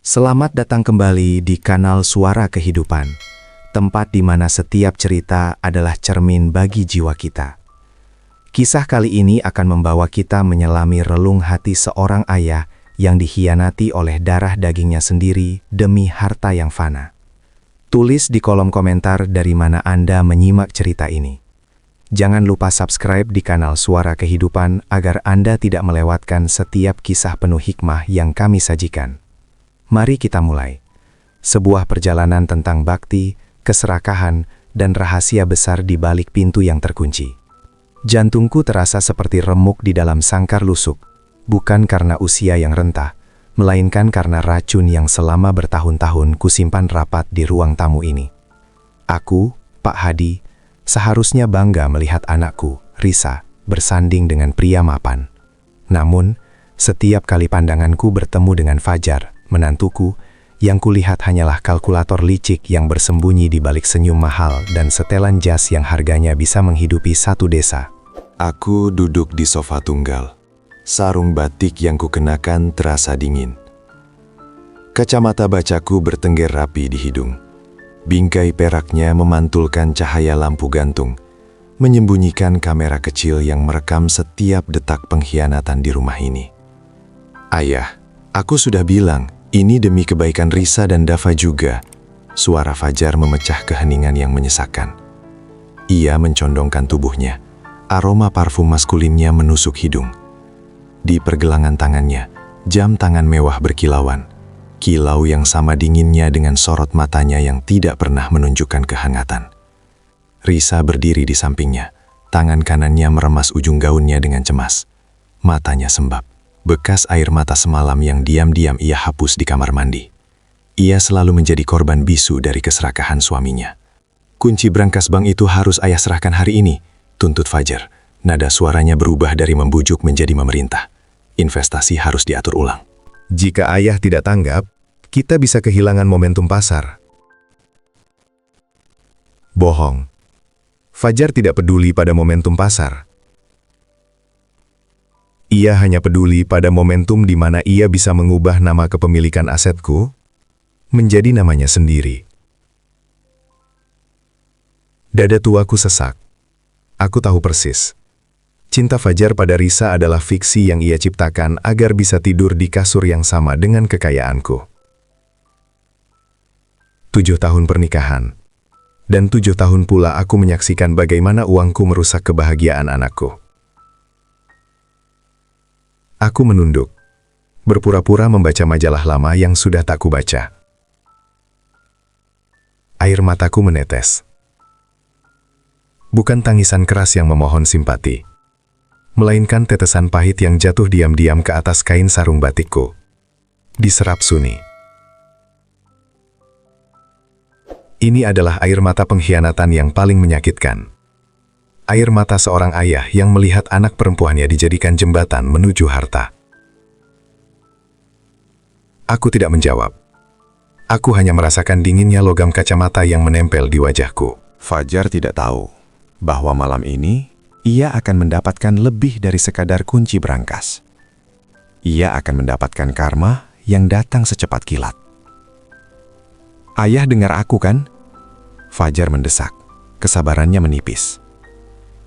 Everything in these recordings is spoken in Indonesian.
Selamat datang kembali di kanal Suara Kehidupan, tempat di mana setiap cerita adalah cermin bagi jiwa kita. Kisah kali ini akan membawa kita menyelami relung hati seorang ayah yang dikhianati oleh darah dagingnya sendiri demi harta yang fana. Tulis di kolom komentar dari mana Anda menyimak cerita ini. Jangan lupa subscribe di kanal Suara Kehidupan agar Anda tidak melewatkan setiap kisah penuh hikmah yang kami sajikan. Mari kita mulai. Sebuah perjalanan tentang bakti, keserakahan, dan rahasia besar di balik pintu yang terkunci. Jantungku terasa seperti remuk di dalam sangkar lusuk, bukan karena usia yang rentah, melainkan karena racun yang selama bertahun-tahun kusimpan rapat di ruang tamu ini. Aku, Pak Hadi, seharusnya bangga melihat anakku, Risa, bersanding dengan pria mapan. Namun, setiap kali pandanganku bertemu dengan Fajar, menantuku, yang kulihat hanyalah kalkulator licik yang bersembunyi di balik senyum mahal dan setelan jas yang harganya bisa menghidupi satu desa. Aku duduk di sofa tunggal. Sarung batik yang kukenakan terasa dingin. Kacamata bacaku bertengger rapi di hidung. Bingkai peraknya memantulkan cahaya lampu gantung, menyembunyikan kamera kecil yang merekam setiap detak pengkhianatan di rumah ini. Ayah, aku sudah bilang, ini demi kebaikan Risa dan Dava juga. Suara Fajar memecah keheningan yang menyesakan. Ia mencondongkan tubuhnya. Aroma parfum maskulinnya menusuk hidung. Di pergelangan tangannya, jam tangan mewah berkilauan. Kilau yang sama dinginnya dengan sorot matanya yang tidak pernah menunjukkan kehangatan. Risa berdiri di sampingnya. Tangan kanannya meremas ujung gaunnya dengan cemas. Matanya sembab. Bekas air mata semalam yang diam-diam ia hapus di kamar mandi. Ia selalu menjadi korban bisu dari keserakahan suaminya. Kunci brankas bank itu harus ayah serahkan hari ini, tuntut Fajar. Nada suaranya berubah dari membujuk menjadi memerintah. Investasi harus diatur ulang. Jika ayah tidak tanggap, kita bisa kehilangan momentum pasar. Bohong. Fajar tidak peduli pada momentum pasar. Ia hanya peduli pada momentum di mana ia bisa mengubah nama kepemilikan asetku menjadi namanya sendiri. Dada tuaku sesak. Aku tahu persis. Cinta Fajar pada Risa adalah fiksi yang ia ciptakan agar bisa tidur di kasur yang sama dengan kekayaanku. 7 tahun pernikahan. Dan 7 tahun pula aku menyaksikan bagaimana uangku merusak kebahagiaan anakku. Aku menunduk, berpura-pura membaca majalah lama yang sudah tak kubaca. Air mataku menetes. Bukan tangisan keras yang memohon simpati, melainkan tetesan pahit yang jatuh diam-diam ke atas kain sarung batikku. Diserap sunyi. Ini adalah air mata pengkhianatan yang paling menyakitkan. Air mata seorang ayah yang melihat anak perempuannya dijadikan jembatan menuju harta. Aku tidak menjawab. Aku hanya merasakan dinginnya logam kacamata yang menempel di wajahku. Fajar tidak tahu bahwa malam ini ia akan mendapatkan lebih dari sekadar kunci brankas. Ia akan mendapatkan karma yang datang secepat kilat. Ayah dengar aku kan? Fajar mendesak. Kesabarannya menipis.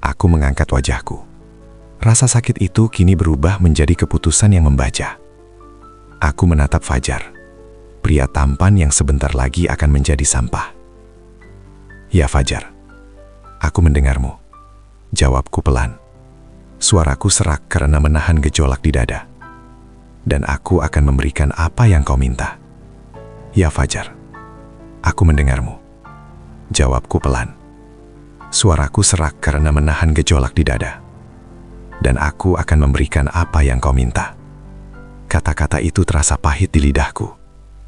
Aku mengangkat wajahku. Rasa sakit itu kini berubah menjadi keputusan yang membaca. Aku menatap Fajar, pria tampan yang sebentar lagi akan menjadi sampah. Ya Fajar, aku mendengarmu. Jawabku pelan. Suaraku serak karena menahan gejolak di dada. Dan aku akan memberikan apa yang kau minta. Ya Fajar, aku mendengarmu. Jawabku pelan. Suaraku serak karena menahan gejolak di dada. Dan aku akan memberikan apa yang kau minta. Kata-kata itu terasa pahit di lidahku,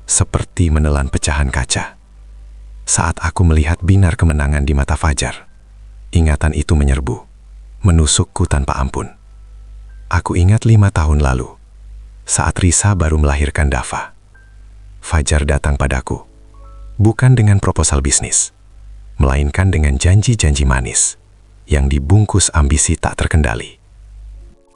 seperti menelan pecahan kaca. Saat aku melihat binar kemenangan di mata Fajar, ingatan itu menyerbu, menusukku tanpa ampun. Aku ingat 5 tahun lalu, saat Risa baru melahirkan Dava. Fajar datang padaku, bukan dengan proposal bisnis, melainkan dengan janji-janji manis yang dibungkus ambisi tak terkendali.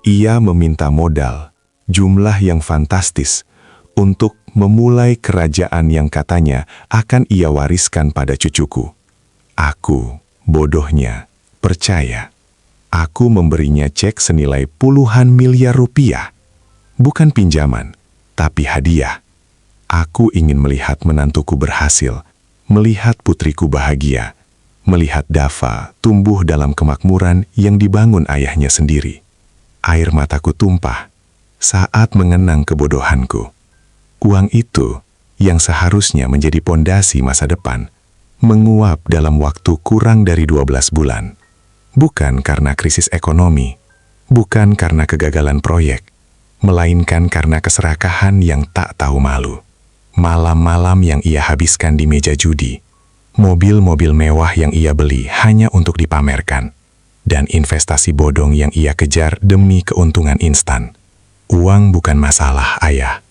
Ia meminta modal, jumlah yang fantastis, untuk memulai kerajaan yang katanya akan ia wariskan pada cucuku. Aku, bodohnya, percaya. Aku memberinya cek senilai puluhan miliar rupiah. Bukan pinjaman, tapi hadiah. Aku ingin melihat menantuku berhasil, melihat putriku bahagia, melihat Dava tumbuh dalam kemakmuran yang dibangun ayahnya sendiri. Air mataku tumpah saat mengenang kebodohanku. Uang itu, yang seharusnya menjadi pondasi masa depan, menguap dalam waktu kurang dari 12 bulan. Bukan karena krisis ekonomi, bukan karena kegagalan proyek, melainkan karena keserakahan yang tak tahu malu. Malam-malam yang ia habiskan di meja judi, mobil-mobil mewah yang ia beli hanya untuk dipamerkan, dan investasi bodong yang ia kejar demi keuntungan instan. Uang bukan masalah, ayah.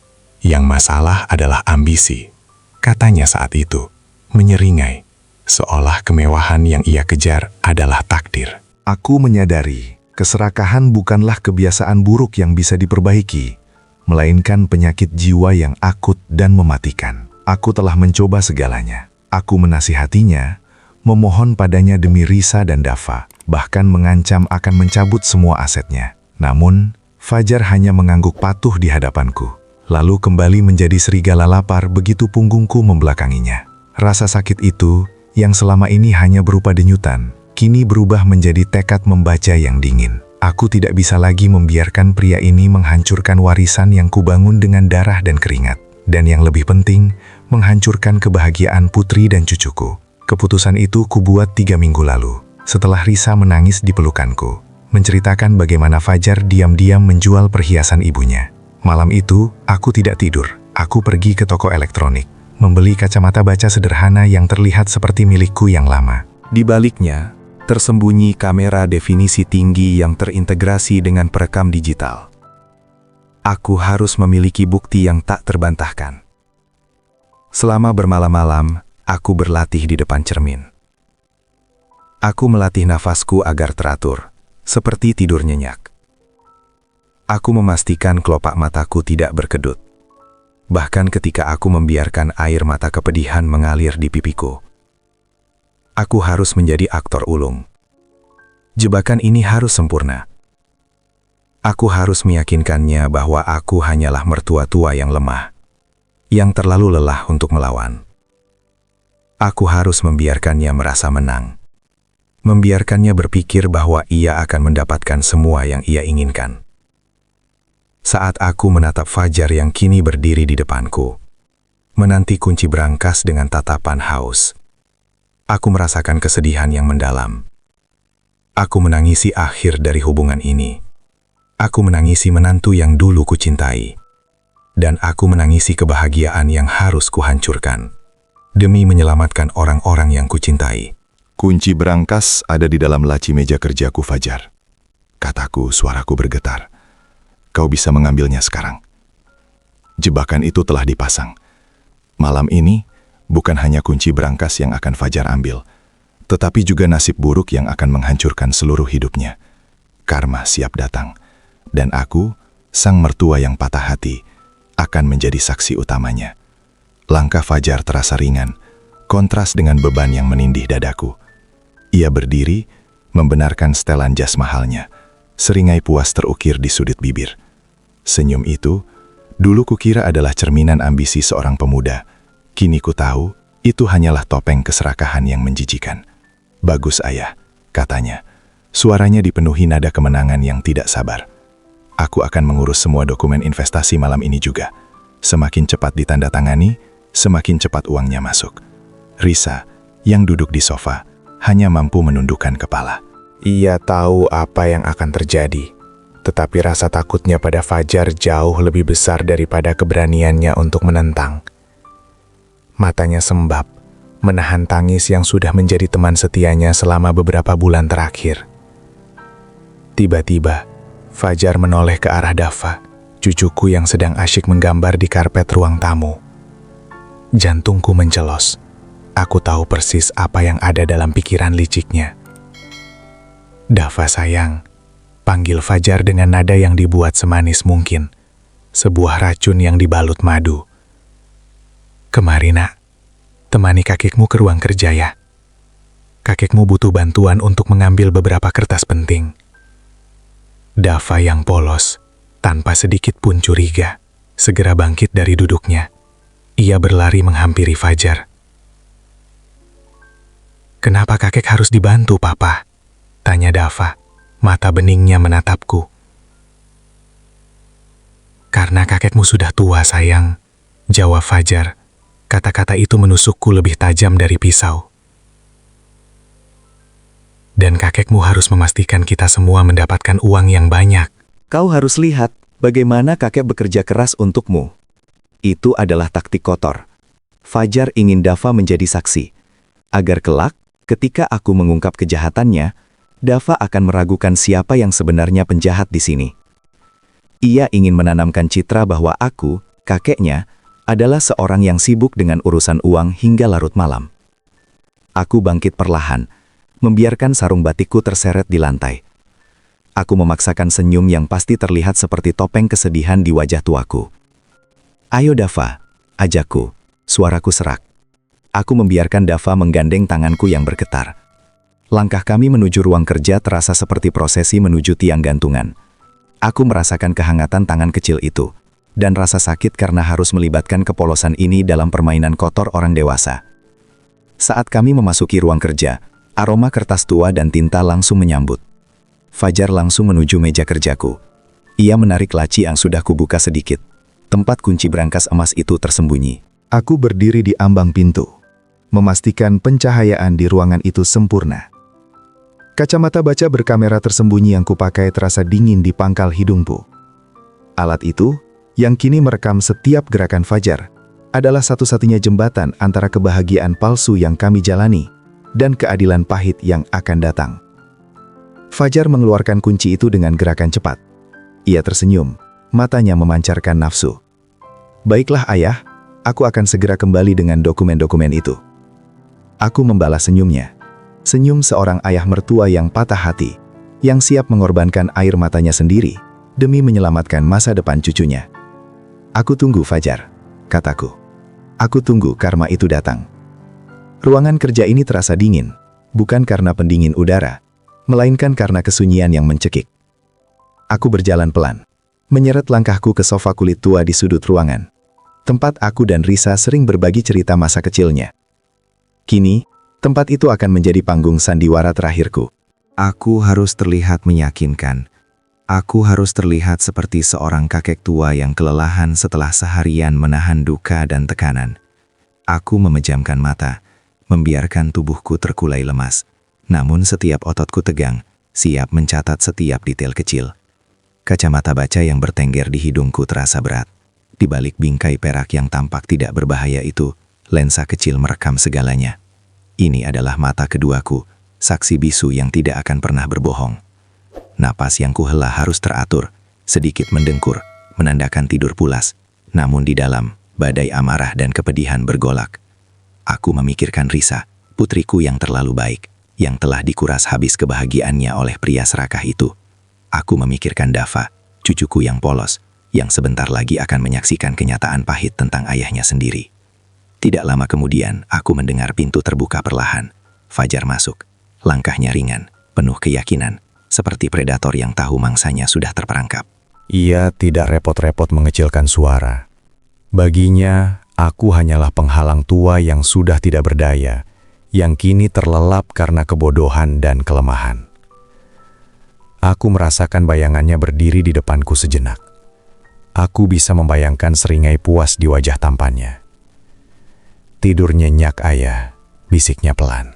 Yang masalah adalah ambisi, katanya saat itu, menyeringai, seolah kemewahan yang ia kejar adalah takdir. Aku menyadari, keserakahan bukanlah kebiasaan buruk yang bisa diperbaiki, melainkan penyakit jiwa yang akut dan mematikan. Aku telah mencoba segalanya. Aku menasihatinya, memohon padanya demi Risa dan Dava, bahkan mengancam akan mencabut semua asetnya. Namun, Fajar hanya mengangguk patuh di hadapanku, lalu kembali menjadi serigala lapar begitu punggungku membelakanginya. Rasa sakit itu, yang selama ini hanya berupa denyutan, kini berubah menjadi tekad membaca yang dingin. Aku tidak bisa lagi membiarkan pria ini menghancurkan warisan yang kubangun dengan darah dan keringat. Dan yang lebih penting, menghancurkan kebahagiaan putri dan cucuku. Keputusan itu kubuat 3 minggu lalu, setelah Risa menangis di pelukanku, menceritakan bagaimana Fajar diam-diam menjual perhiasan ibunya. Malam itu, aku tidak tidur. Aku pergi ke toko elektronik, membeli kacamata baca sederhana yang terlihat seperti milikku yang lama. Di baliknya, tersembunyi kamera definisi tinggi yang terintegrasi dengan perekam digital. Aku harus memiliki bukti yang tak terbantahkan. Selama bermalam-malam, aku berlatih di depan cermin. Aku melatih nafasku agar teratur, seperti tidur nyenyak. Aku memastikan kelopak mataku tidak berkedut. Bahkan ketika aku membiarkan air mata kepedihan mengalir di pipiku. Aku harus menjadi aktor ulung. Jebakan ini harus sempurna. Aku harus meyakinkannya bahwa aku hanyalah mertua tua yang lemah, yang terlalu lelah untuk melawan. Aku harus membiarkannya merasa menang. Membiarkannya berpikir bahwa ia akan mendapatkan semua yang ia inginkan. Saat aku menatap Fajar yang kini berdiri di depanku, menanti kunci berangkas dengan tatapan haus, aku merasakan kesedihan yang mendalam. Aku menangisi akhir dari hubungan ini. Aku menangisi menantu yang dulu kucintai. Dan aku menangisi kebahagiaan yang harus kuhancurkan, demi menyelamatkan orang-orang yang kucintai. Kunci berangkas ada di dalam laci meja kerjaku, Fajar. Kataku, suaraku bergetar. Kau bisa mengambilnya sekarang. Jebakan itu telah dipasang. Malam ini, bukan hanya kunci berangkas yang akan Fajar ambil, tetapi juga nasib buruk yang akan menghancurkan seluruh hidupnya. Karma siap datang, dan aku, sang mertua yang patah hati, akan menjadi saksi utamanya. Langkah Fajar terasa ringan, kontras dengan beban yang menindih dadaku. Ia berdiri, membenarkan setelan jas mahalnya. Seringai puas terukir di sudut bibir. Senyum itu, dulu kukira adalah cerminan ambisi seorang pemuda. Kini ku tahu, itu hanyalah topeng keserakahan yang menjijikan. Bagus, ayah, katanya. Suaranya dipenuhi nada kemenangan yang tidak sabar. Aku akan mengurus semua dokumen investasi malam ini juga. Semakin cepat ditandatangani, semakin cepat uangnya masuk. Risa, yang duduk di sofa, hanya mampu menundukkan kepala. Ia tahu apa yang akan terjadi, tetapi rasa takutnya pada Fajar jauh lebih besar daripada keberaniannya untuk menentang. Matanya sembab, menahan tangis yang sudah menjadi teman setianya selama beberapa bulan terakhir. Tiba-tiba, Fajar menoleh ke arah Dava, cucuku yang sedang asyik menggambar di karpet ruang tamu. Jantungku mencelos. Aku tahu persis apa yang ada dalam pikiran liciknya. Dava sayang, panggil Fajar dengan nada yang dibuat semanis mungkin. Sebuah racun yang dibalut madu. Kemari nak, temani kakekmu ke ruang kerja ya. Kakekmu butuh bantuan untuk mengambil beberapa kertas penting. Dava yang polos, tanpa sedikit pun curiga, segera bangkit dari duduknya. Ia berlari menghampiri Fajar. "Kenapa kakek harus dibantu, Papa?" tanya Dava, mata beningnya menatapku. "Karena kakekmu sudah tua, sayang," jawab Fajar. Kata-kata itu menusukku lebih tajam dari pisau. "Dan kakekmu harus memastikan kita semua mendapatkan uang yang banyak." Kau harus lihat bagaimana kakek bekerja keras untukmu. Itu adalah taktik kotor. Fajar ingin Dava menjadi saksi. Agar kelak, ketika aku mengungkap kejahatannya, Dava akan meragukan siapa yang sebenarnya penjahat di sini. Ia ingin menanamkan citra bahwa aku, kakeknya, adalah seorang yang sibuk dengan urusan uang hingga larut malam. Aku bangkit perlahan, membiarkan sarung batikku terseret di lantai. Aku memaksakan senyum yang pasti terlihat seperti topeng kesedihan di wajah tuaku. "Ayo Dava," ajakku, suaraku serak. Aku membiarkan Dava menggandeng tanganku yang bergetar. Langkah kami menuju ruang kerja terasa seperti prosesi menuju tiang gantungan. Aku merasakan kehangatan tangan kecil itu, dan rasa sakit karena harus melibatkan kepolosan ini dalam permainan kotor orang dewasa. Saat kami memasuki ruang kerja, aroma kertas tua dan tinta langsung menyambut. Fajar langsung menuju meja kerjaku. Ia menarik laci yang sudah kubuka sedikit. Tempat kunci berangkas emas itu tersembunyi. Aku berdiri di ambang pintu, memastikan pencahayaan di ruangan itu sempurna. Kacamata baca berkamera tersembunyi yang kupakai terasa dingin di pangkal hidungku. Alat itu, yang kini merekam setiap gerakan Fajar, adalah satu-satunya jembatan antara kebahagiaan palsu yang kami jalani dan keadilan pahit yang akan datang. Fajar mengeluarkan kunci itu dengan gerakan cepat. Ia tersenyum, matanya memancarkan nafsu. "Baiklah ayah, aku akan segera kembali dengan dokumen-dokumen itu." Aku membalas senyumnya. Senyum seorang ayah mertua yang patah hati, yang siap mengorbankan air matanya sendiri demi menyelamatkan masa depan cucunya. "Aku tunggu Fajar," kataku. "Aku tunggu karma itu datang." Ruangan kerja ini terasa dingin, bukan karena pendingin udara, melainkan karena kesunyian yang mencekik. Aku berjalan pelan, menyeret langkahku ke sofa kulit tua di sudut ruangan. Tempat aku dan Risa sering berbagi cerita masa kecilnya. Kini, tempat itu akan menjadi panggung sandiwara terakhirku. Aku harus terlihat meyakinkan. Aku harus terlihat seperti seorang kakek tua yang kelelahan setelah seharian menahan duka dan tekanan. Aku memejamkan mata, membiarkan tubuhku terkulai lemas. Namun setiap ototku tegang, siap mencatat setiap detail kecil. Kacamata baca yang bertengger di hidungku terasa berat. Di balik bingkai perak yang tampak tidak berbahaya itu, lensa kecil merekam segalanya. Ini adalah mata keduaku, saksi bisu yang tidak akan pernah berbohong. Napas yang kuhela harus teratur, sedikit mendengkur, menandakan tidur pulas. Namun di dalam, badai amarah dan kepedihan bergolak. Aku memikirkan Risa, putriku yang terlalu baik, yang telah dikuras habis kebahagiaannya oleh pria serakah itu. Aku memikirkan Dava, cucuku yang polos, yang sebentar lagi akan menyaksikan kenyataan pahit tentang ayahnya sendiri. Tidak lama kemudian, aku mendengar pintu terbuka perlahan. Fajar masuk. Langkahnya ringan, penuh keyakinan, seperti predator yang tahu mangsanya sudah terperangkap. Ia tidak repot-repot mengecilkan suara. Baginya, aku hanyalah penghalang tua yang sudah tidak berdaya, yang kini terlelap karena kebodohan dan kelemahan. Aku merasakan bayangannya berdiri di depanku sejenak. Aku bisa membayangkan seringai puas di wajah tampannya. "Tidur nyenyak ayah," bisiknya pelan.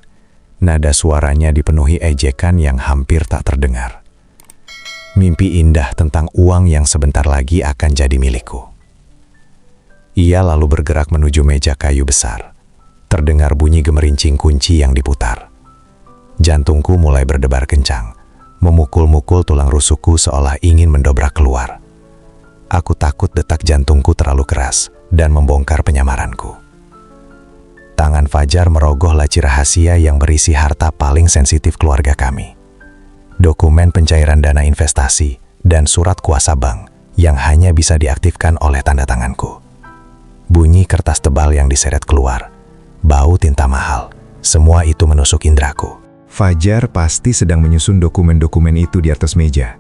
Nada suaranya dipenuhi ejekan yang hampir tak terdengar. Mimpi indah tentang uang yang sebentar lagi akan jadi milikku. Ia lalu bergerak menuju meja kayu besar. Terdengar bunyi gemerincing kunci yang diputar. Jantungku mulai berdebar kencang, memukul-mukul tulang rusukku seolah ingin mendobrak keluar. Aku takut detak jantungku terlalu keras dan membongkar penyamaranku. Tangan Fajar merogoh laci rahasia yang berisi harta paling sensitif keluarga kami. Dokumen pencairan dana investasi dan surat kuasa bank yang hanya bisa diaktifkan oleh tanda tanganku. bunyi kertas tebal yang diseret keluar, bau tinta mahal. Semua itu menusuk indraku. Fajar pasti sedang menyusun dokumen-dokumen itu di atas meja.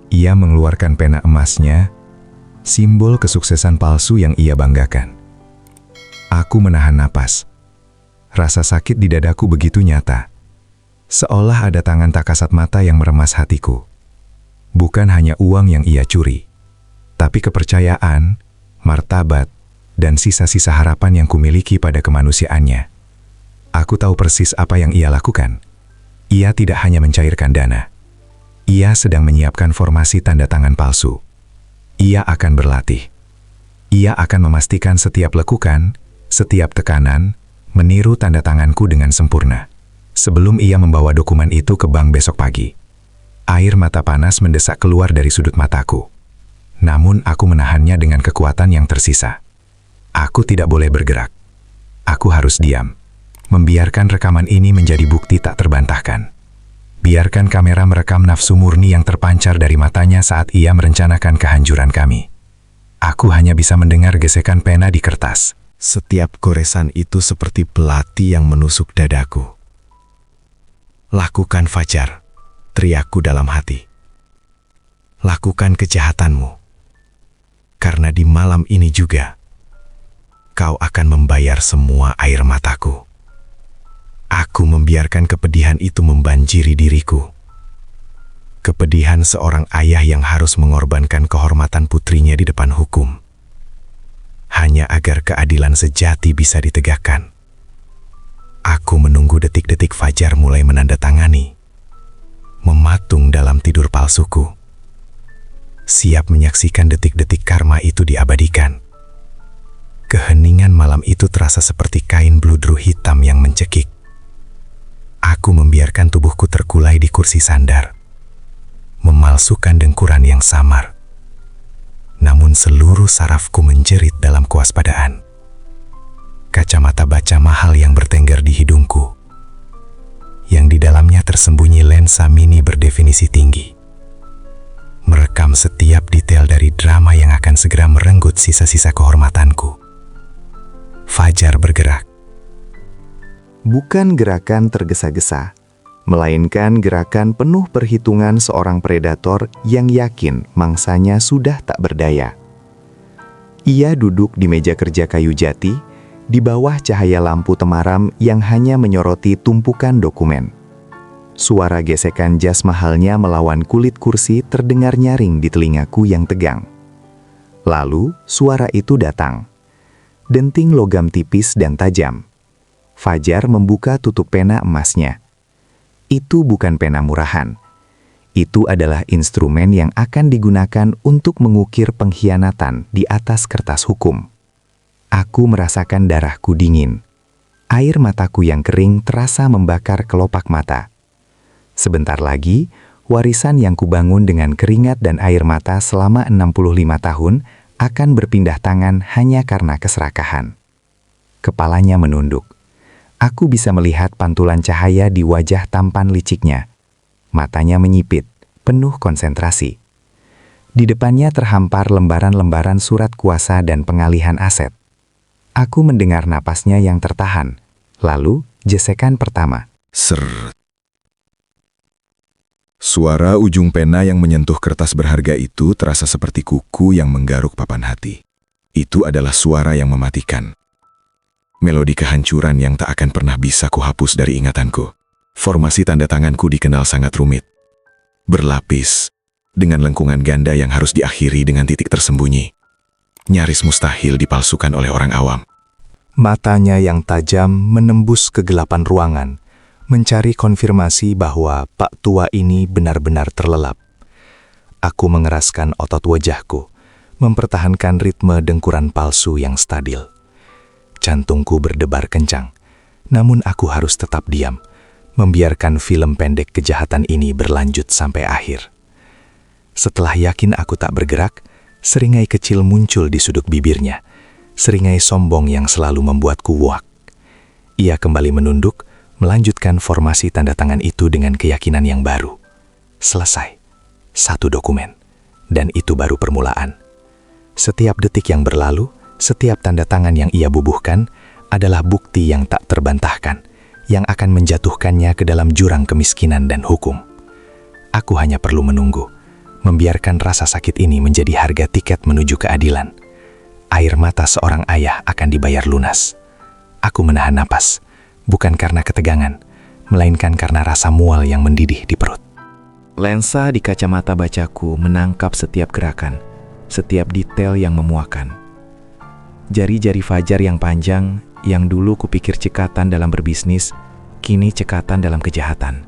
Ia mengeluarkan pena emasnya, simbol kesuksesan palsu yang ia banggakan. Aku menahan napas. Rasa sakit di dadaku begitu nyata. Seolah ada tangan tak kasat mata yang meremas hatiku. Bukan hanya uang yang ia curi, tapi kepercayaan, martabat, dan sisa-sisa harapan yang kumiliki pada kemanusiaannya. Aku tahu persis apa yang ia lakukan. Ia tidak hanya mencairkan dana. Ia sedang menyiapkan formasi tanda tangan palsu. Ia akan berlatih. Ia akan memastikan setiap lekukan, setiap tekanan, meniru tanda tanganku dengan sempurna. Sebelum ia membawa dokumen itu ke bank besok pagi, air mata panas mendesak keluar dari sudut mataku. Namun aku menahannya dengan kekuatan yang tersisa. Aku tidak boleh bergerak. Aku harus diam. Membiarkan rekaman ini menjadi bukti tak terbantahkan. Biarkan kamera merekam nafsu murni yang terpancar dari matanya saat ia merencanakan kehancuran kami. Aku hanya bisa mendengar gesekan pena di kertas. Setiap goresan itu seperti belati yang menusuk dadaku. Lakukan, Fajar, teriakku dalam hati. Lakukan kejahatanmu. Karena di malam ini juga, kau akan membayar semua air mataku. Aku membiarkan kepedihan itu membanjiri diriku. Kepedihan seorang ayah yang harus mengorbankan kehormatan putrinya di depan hukum. Hanya agar keadilan sejati bisa ditegakkan. Aku menunggu detik-detik Fajar mulai menandatangani, mematung dalam tidur palsuku. Siap menyaksikan detik-detik karma itu diabadikan. Keheningan malam itu terasa seperti kain bludru hitam yang mencekik. Aku membiarkan tubuhku terkulai di kursi sandar, memalsukan dengkuran yang samar. Namun seluruh sarafku menjerit dalam kewaspadaan. Kacamata baca mahal yang bertengger di hidungku, yang di dalamnya tersembunyi lensa mini berdefinisi tinggi, merekam setiap detail dari drama yang akan segera merenggut sisa-sisa kehormatanku. Fajar bergerak. Bukan gerakan tergesa-gesa, melainkan gerakan penuh perhitungan seorang predator yang yakin mangsanya sudah tak berdaya. Ia duduk di meja kerja kayu jati, di bawah cahaya lampu temaram yang hanya menyoroti tumpukan dokumen. Suara gesekan jas mahalnya melawan kulit kursi terdengar nyaring di telingaku yang tegang. Lalu, suara itu datang. Denting logam tipis dan tajam. Fajar membuka tutup pena emasnya. Itu bukan pena murahan. Itu adalah instrumen yang akan digunakan untuk mengukir pengkhianatan di atas kertas hukum. Aku merasakan darahku dingin. Air mataku yang kering terasa membakar kelopak mata. Sebentar lagi, warisan yang kubangun dengan keringat dan air mata selama 65 tahun akan berpindah tangan hanya karena keserakahan. Kepalanya menunduk. Aku bisa melihat pantulan cahaya di wajah tampan liciknya. Matanya menyipit, penuh konsentrasi. Di depannya terhampar lembaran-lembaran surat kuasa dan pengalihan aset. Aku mendengar napasnya yang tertahan. Lalu, gesekan pertama. Ser. Suara ujung pena yang menyentuh kertas berharga itu terasa seperti kuku yang menggaruk papan hati. Itu adalah suara yang mematikan. Melodi kehancuran yang tak akan pernah bisa kuhapus dari ingatanku. Formasi tanda tanganku dikenal sangat rumit. Berlapis, dengan lengkungan ganda yang harus diakhiri dengan titik tersembunyi. Nyaris mustahil dipalsukan oleh orang awam. Matanya yang tajam menembus kegelapan ruangan, mencari konfirmasi bahwa Pak Tua ini benar-benar terlelap. Aku mengeraskan otot wajahku, mempertahankan ritme dengkuran palsu yang stabil. Jantungku berdebar kencang, namun aku harus tetap diam, membiarkan film pendek kejahatan ini berlanjut sampai akhir. Setelah yakin aku tak bergerak, seringai kecil muncul di sudut bibirnya, seringai sombong yang selalu membuatku wuak. Ia kembali menunduk, melanjutkan formasi tanda tangan itu dengan keyakinan yang baru. Selesai. Satu dokumen. Dan itu baru permulaan. Setiap detik yang berlalu, Setiap tanda tangan yang ia bubuhkan adalah bukti yang tak terbantahkan, yang akan menjatuhkannya ke dalam jurang kemiskinan dan hukum. Aku hanya perlu menunggu, membiarkan rasa sakit ini menjadi harga tiket menuju keadilan. Air mata seorang ayah akan dibayar lunas. Aku menahan napas, bukan karena ketegangan, melainkan karena rasa mual yang mendidih di perut. Lensa di kacamata bacaku menangkap setiap gerakan, setiap detail yang memuakan. Jari-jari Fajar yang panjang, yang dulu kupikir cekatan dalam berbisnis, kini cekatan dalam kejahatan.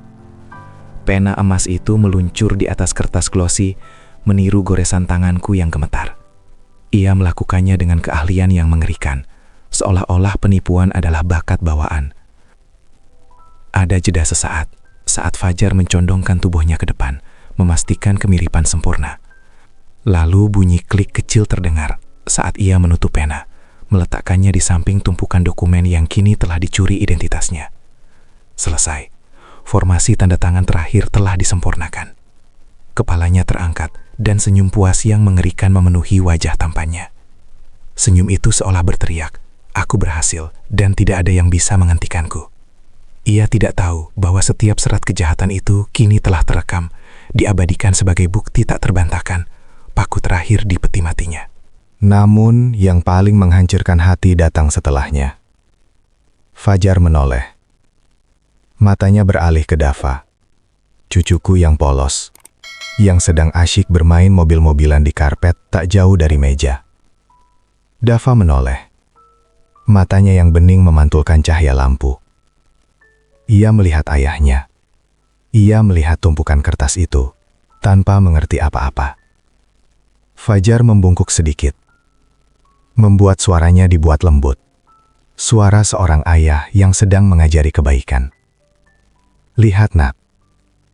Pena emas itu meluncur di atas kertas glossy, meniru goresan tanganku yang gemetar. Ia melakukannya dengan keahlian yang mengerikan, seolah-olah penipuan adalah bakat bawaan. Ada jeda sesaat, saat Fajar mencondongkan tubuhnya ke depan, memastikan kemiripan sempurna. Lalu bunyi klik kecil terdengar saat ia menutup pena, meletakkannya di samping tumpukan dokumen yang kini telah dicuri identitasnya. Selesai. Formasi tanda tangan terakhir telah disempurnakan. Kepalanya terangkat dan senyum puas yang mengerikan memenuhi wajah tampannya. Senyum itu seolah berteriak, "Aku berhasil dan tidak ada yang bisa menghentikanku." Ia tidak tahu bahwa setiap serat kejahatan itu kini telah terekam, diabadikan sebagai bukti tak terbantahkan, paku terakhir di peti matinya. Namun, yang paling menghancurkan hati datang setelahnya. Fajar menoleh. Matanya beralih ke Dava, cucuku yang polos, yang sedang asyik bermain mobil-mobilan di karpet tak jauh dari meja. Dava menoleh. Matanya yang bening memantulkan cahaya lampu. Ia melihat ayahnya. Ia melihat tumpukan kertas itu, tanpa mengerti apa-apa. Fajar membungkuk sedikit, membuat suaranya dibuat lembut. Suara seorang ayah yang sedang mengajari kebaikan. "Lihat, Nak,"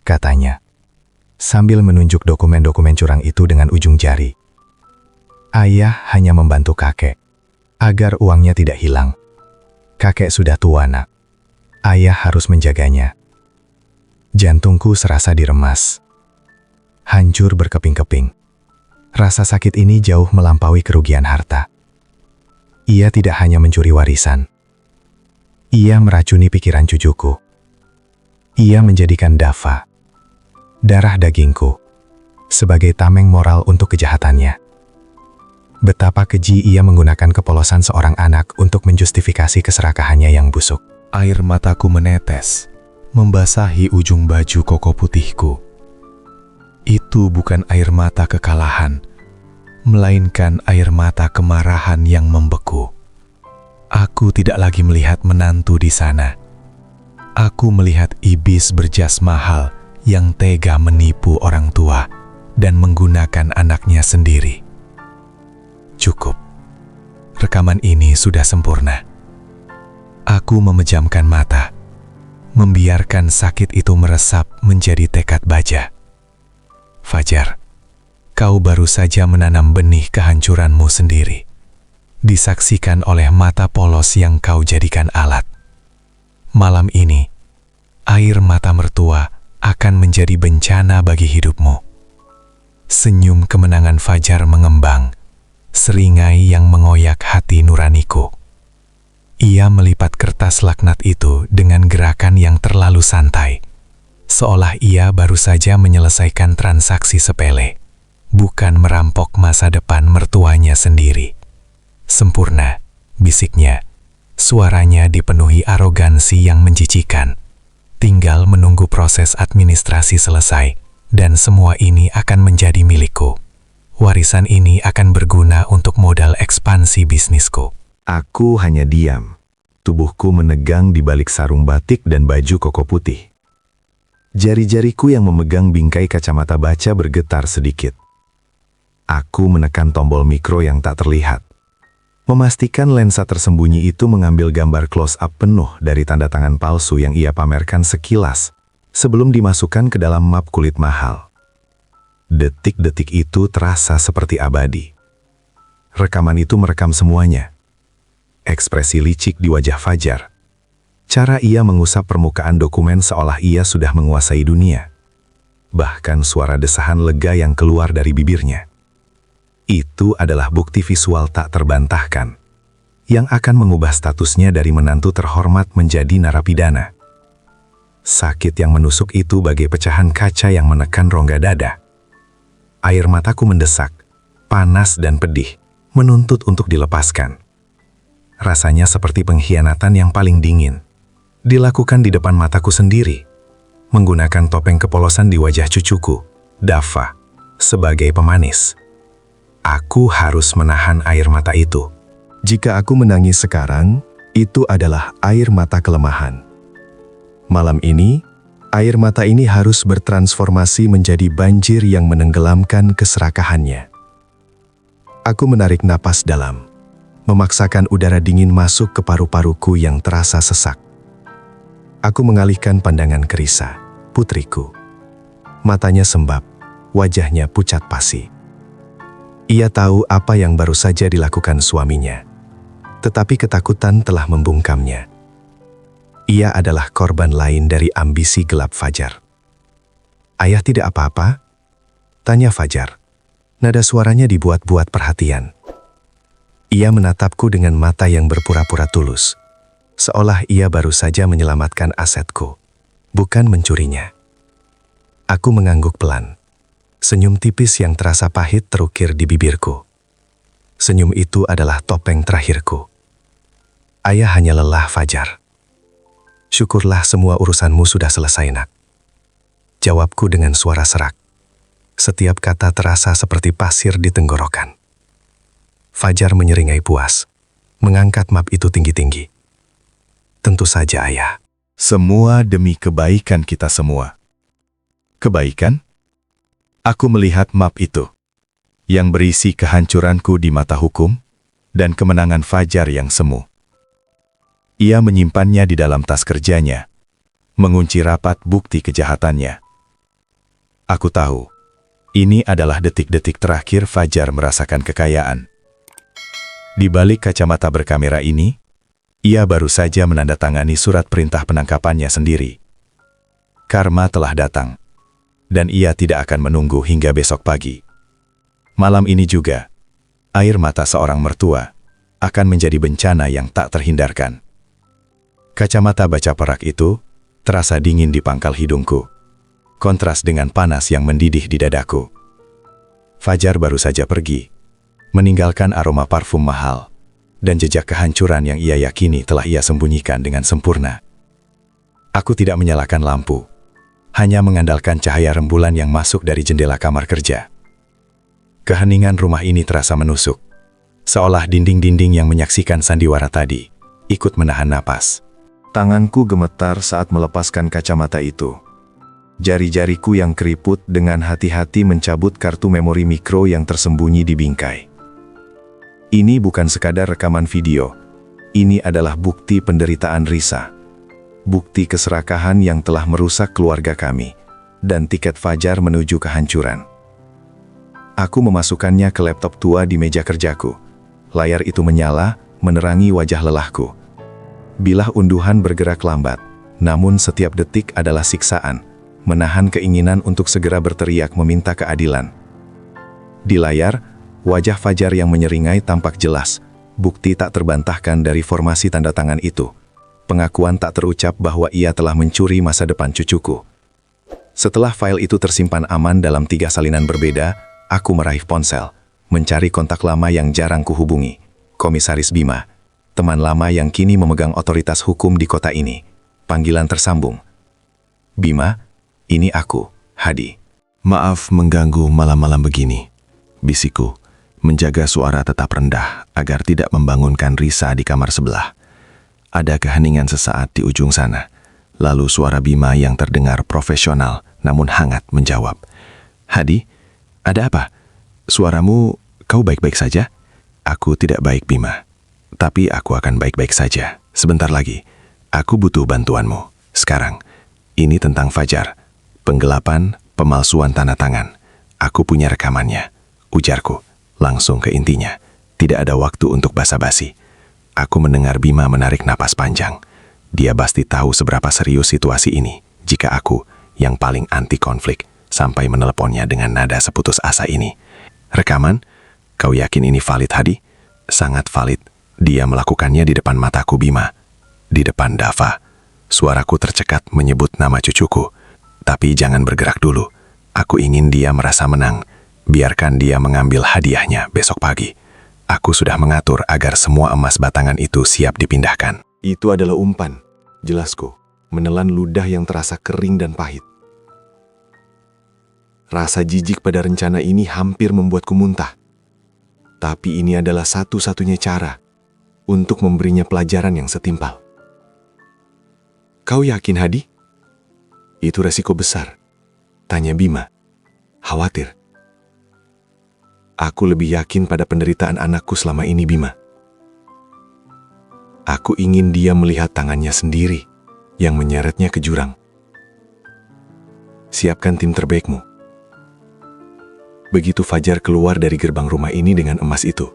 katanya, sambil menunjuk dokumen-dokumen curang itu dengan ujung jari. Ayah hanya membantu kakek, agar uangnya tidak hilang. Kakek sudah tua, Nak. Ayah harus menjaganya. Jantungku serasa diremas. Hancur berkeping-keping. Rasa sakit ini jauh melampaui kerugian harta. Ia tidak hanya mencuri warisan. Ia meracuni pikiran cucuku. Ia menjadikan Dava, darah dagingku, sebagai tameng moral untuk kejahatannya. Betapa keji ia menggunakan kepolosan seorang anak untuk menjustifikasi keserakahannya yang busuk. Air mataku menetes, membasahi ujung baju koko putihku. Itu bukan air mata kekalahan, melainkan air mata kemarahan yang membeku. Aku tidak lagi melihat menantu di sana. Aku melihat iblis berjas mahal yang tega menipu orang tua dan menggunakan anaknya sendiri. Cukup. Rekaman ini sudah sempurna. Aku memejamkan mata, membiarkan sakit itu meresap menjadi tekad baja. Fajar, kau baru saja menanam benih kehancuranmu sendiri, disaksikan oleh mata polos yang kau jadikan alat. Malam ini, air mata mertua akan menjadi bencana bagi hidupmu. Senyum kemenangan Fajar mengembang, seringai yang mengoyak hati nuraniku. Ia melipat kertas laknat itu dengan gerakan yang terlalu santai, seolah ia baru saja menyelesaikan transaksi sepele, bukan merampok masa depan mertuanya sendiri. "Sempurna," bisiknya. Suaranya dipenuhi arogansi yang menjijikan. Tinggal menunggu proses administrasi selesai, dan semua ini akan menjadi milikku. Warisan ini akan berguna untuk modal ekspansi bisnisku. Aku hanya diam. Tubuhku menegang di balik sarung batik dan baju koko putih. Jari-jariku yang memegang bingkai kacamata baca bergetar sedikit. Aku menekan tombol mikro yang tak terlihat, memastikan lensa tersembunyi itu mengambil gambar close-up penuh dari tanda tangan palsu yang ia pamerkan sekilas sebelum dimasukkan ke dalam map kulit mahal. Detik-detik itu terasa seperti abadi. Rekaman itu merekam semuanya. Ekspresi licik di wajah Fajar. Cara ia mengusap permukaan dokumen seolah ia sudah menguasai dunia. Bahkan suara desahan lega yang keluar dari bibirnya. Itu adalah bukti visual tak terbantahkan, yang akan mengubah statusnya dari menantu terhormat menjadi narapidana. Sakit yang menusuk itu bagai pecahan kaca yang menekan rongga dada. Air mataku mendesak, panas dan pedih, menuntut untuk dilepaskan. Rasanya seperti pengkhianatan yang paling dingin. Dilakukan di depan mataku sendiri, menggunakan topeng kepolosan di wajah cucuku, Dava, sebagai pemanis. Aku harus menahan air mata itu. Jika aku menangis sekarang, itu adalah air mata kelemahan. Malam ini, air mata ini harus bertransformasi menjadi banjir yang menenggelamkan keserakahannya. Aku menarik napas dalam, memaksakan udara dingin masuk ke paru-paruku yang terasa sesak. Aku mengalihkan pandangan ke Risa, putriku. Matanya sembab, wajahnya pucat pasi. Ia tahu apa yang baru saja dilakukan suaminya, tetapi ketakutan telah membungkamnya. Ia adalah korban lain dari ambisi gelap Fajar. "Ayah tidak apa-apa?" tanya Fajar. Nada suaranya dibuat-buat perhatian. Ia menatapku dengan mata yang berpura-pura tulus, seolah ia baru saja menyelamatkan asetku, bukan mencurinya. Aku mengangguk pelan. Senyum tipis yang terasa pahit terukir di bibirku. Senyum itu adalah topeng terakhirku. "Ayah hanya lelah, Fajar." "Syukurlah semua urusanmu sudah selesai, nak," jawabku dengan suara serak. Setiap kata terasa seperti pasir di tenggorokan. Fajar menyeringai puas, mengangkat map itu tinggi-tinggi. "Tentu saja, ayah." Semua demi kebaikan kita semua. Kebaikan? Aku melihat map itu, yang berisi kehancuranku di mata hukum dan kemenangan Fajar yang semu. Ia menyimpannya di dalam tas kerjanya, mengunci rapat bukti kejahatannya. Aku tahu, ini adalah detik-detik terakhir Fajar merasakan kekayaan. Di balik kacamata berkamera ini, ia baru saja menandatangani surat perintah penangkapannya sendiri. Karma telah datang, dan ia tidak akan menunggu hingga besok pagi. Malam ini juga, air mata seorang mertua akan menjadi bencana yang tak terhindarkan. Kacamata baca perak itu terasa dingin di pangkal hidungku, kontras dengan panas yang mendidih di dadaku. Fajar baru saja pergi, meninggalkan aroma parfum mahal dan jejak kehancuran yang ia yakini telah ia sembunyikan dengan sempurna. Aku tidak menyalakan lampu, hanya mengandalkan cahaya rembulan yang masuk dari jendela kamar kerja. Keheningan rumah ini terasa menusuk, seolah dinding-dinding yang menyaksikan sandiwara tadi ikut menahan napas. Tanganku gemetar saat melepaskan kacamata itu. Jari-jariku yang keriput dengan hati-hati mencabut kartu memori mikro yang tersembunyi di bingkai. Ini bukan sekadar rekaman video. Ini adalah bukti penderitaan Risa. Bukti keserakahan yang telah merusak keluarga kami, dan tiket Fajar menuju kehancuran. Aku memasukkannya ke laptop tua di meja kerjaku. Layar itu menyala, menerangi wajah lelahku. Bilah unduhan bergerak lambat, namun setiap detik adalah siksaan, menahan keinginan untuk segera berteriak meminta keadilan. Di layar, wajah Fajar yang menyeringai tampak jelas, bukti tak terbantahkan dari formasi tanda tangan itu. Pengakuan tak terucap bahwa ia telah mencuri masa depan cucuku. Setelah file itu tersimpan aman dalam 3 salinan berbeda, aku meraih ponsel, mencari kontak lama yang jarang kuhubungi. Komisaris Bima, teman lama yang kini memegang otoritas hukum di kota ini. Panggilan tersambung. "Bima, ini aku, Hadi." Maaf mengganggu malam-malam begini. Bisiku, menjaga suara tetap rendah agar tidak membangunkan Risa di kamar sebelah. Ada keheningan sesaat di ujung sana. Lalu suara Bima yang terdengar profesional namun hangat menjawab. "Hadi, ada apa? Suaramu, kau baik-baik saja?" "Aku tidak baik, Bima. Tapi aku akan baik-baik saja. Sebentar lagi, aku butuh bantuanmu. Sekarang, ini tentang Fajar. Penggelapan, pemalsuan tanda tangan. Aku punya rekamannya," ujarku. Langsung ke intinya. Tidak ada waktu untuk basa-basi. Aku mendengar Bima menarik napas panjang. Dia pasti tahu seberapa serius situasi ini jika aku, yang paling anti konflik, sampai meneleponnya dengan nada seputus asa ini. "Rekaman? Kau yakin ini valid, Hadi? Sangat valid. Dia melakukannya di depan mataku, Bima. Di depan Dava. Suaraku tercekat menyebut nama cucuku. Tapi jangan bergerak dulu. Aku ingin dia merasa menang. Biarkan dia mengambil hadiahnya besok pagi. Aku sudah mengatur agar semua emas batangan itu siap dipindahkan. Itu adalah umpan, jelasku, menelan ludah yang terasa kering dan pahit. Rasa jijik pada rencana ini hampir membuatku muntah. Tapi ini adalah satu-satunya cara untuk memberinya pelajaran yang setimpal. Kau yakin, Hadi? Itu resiko besar, tanya Bima, khawatir. Aku lebih yakin pada penderitaan anakku selama ini, Bima. Aku ingin dia melihat tangannya sendiri yang menyeretnya ke jurang. Siapkan tim terbaikmu. Begitu Fajar keluar dari gerbang rumah ini dengan emas itu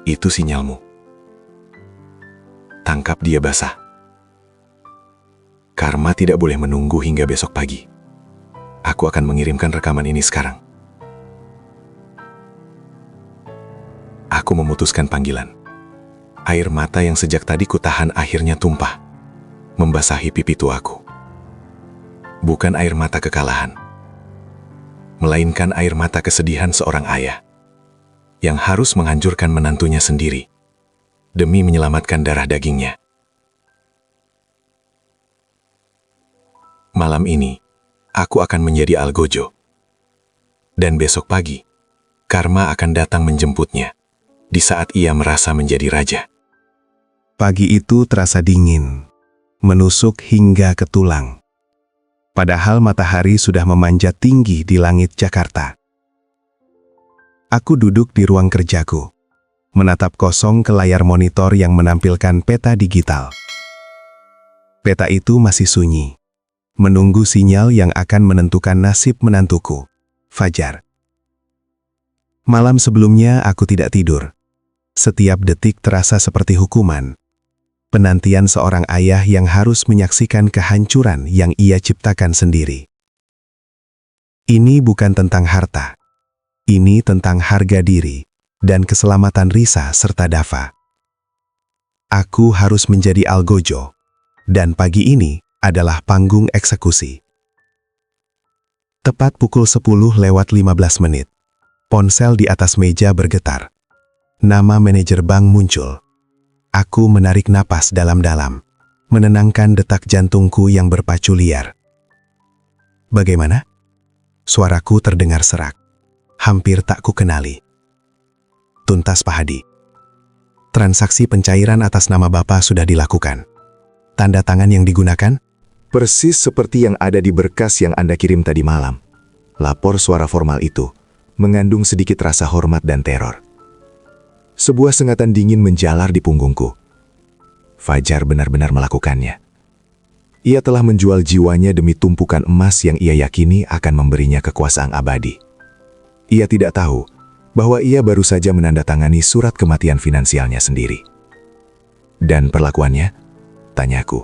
sinyalmu. Tangkap dia basah. Karma tidak boleh menunggu hingga besok pagi. Aku akan mengirimkan rekaman ini sekarang. Aku memutuskan panggilan. Air mata yang sejak tadi kutahan akhirnya tumpah, membasahi pipi tuaku. Bukan air mata kekalahan, melainkan air mata kesedihan seorang ayah yang harus menghancurkan menantunya sendiri demi menyelamatkan darah dagingnya. Malam ini, aku akan menjadi algojo. Dan besok pagi, karma akan datang menjemputnya di saat ia merasa menjadi raja. Pagi itu terasa dingin, menusuk hingga ke tulang. Padahal matahari sudah memanjat tinggi di langit Jakarta. Aku duduk di ruang kerjaku, menatap kosong ke layar monitor yang menampilkan peta digital. Peta itu masih sunyi, menunggu sinyal yang akan menentukan nasib menantuku, Fajar. Malam sebelumnya aku tidak tidur. Setiap detik terasa seperti hukuman. Penantian seorang ayah yang harus menyaksikan kehancuran yang ia ciptakan sendiri. Ini bukan tentang harta. Ini tentang harga diri dan keselamatan Risa serta Dava. Aku harus menjadi algojo, dan pagi ini adalah panggung eksekusi. Tepat pukul 10:15, ponsel di atas meja bergetar. Nama manajer bank muncul. Aku menarik napas dalam-dalam, menenangkan detak jantungku yang berpacu liar. Bagaimana? Suaraku terdengar serak, hampir tak kukenali. Tuntas, Pak Hadi. Transaksi pencairan atas nama Bapak sudah dilakukan. Tanda tangan yang digunakan? Persis seperti yang ada di berkas yang Anda kirim tadi malam. Lapor suara formal itu mengandung sedikit rasa hormat dan teror. Sebuah sengatan dingin menjalar di punggungku. Fajar benar-benar melakukannya. Ia telah menjual jiwanya demi tumpukan emas yang ia yakini akan memberinya kekuasaan abadi. Ia tidak tahu bahwa ia baru saja menandatangani surat kematian finansialnya sendiri. Dan perlakuannya, tanyaku,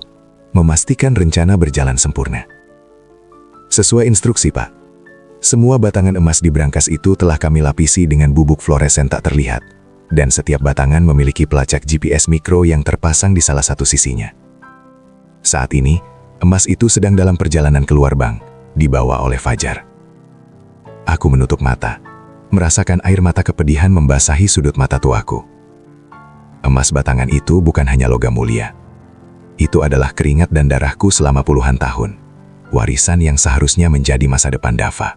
memastikan rencana berjalan sempurna. Sesuai instruksi, Pak. Semua batangan emas di brankas itu telah kami lapisi dengan bubuk fluoresen tak terlihat. Dan setiap batangan memiliki pelacak GPS mikro yang terpasang di salah satu sisinya. Saat ini, emas itu sedang dalam perjalanan keluar bank, dibawa oleh Fajar. Aku menutup mata, merasakan air mata kepedihan membasahi sudut mata tuaku. Emas batangan itu bukan hanya logam mulia. Itu adalah keringat dan darahku selama puluhan tahun. Warisan yang seharusnya menjadi masa depan Dava.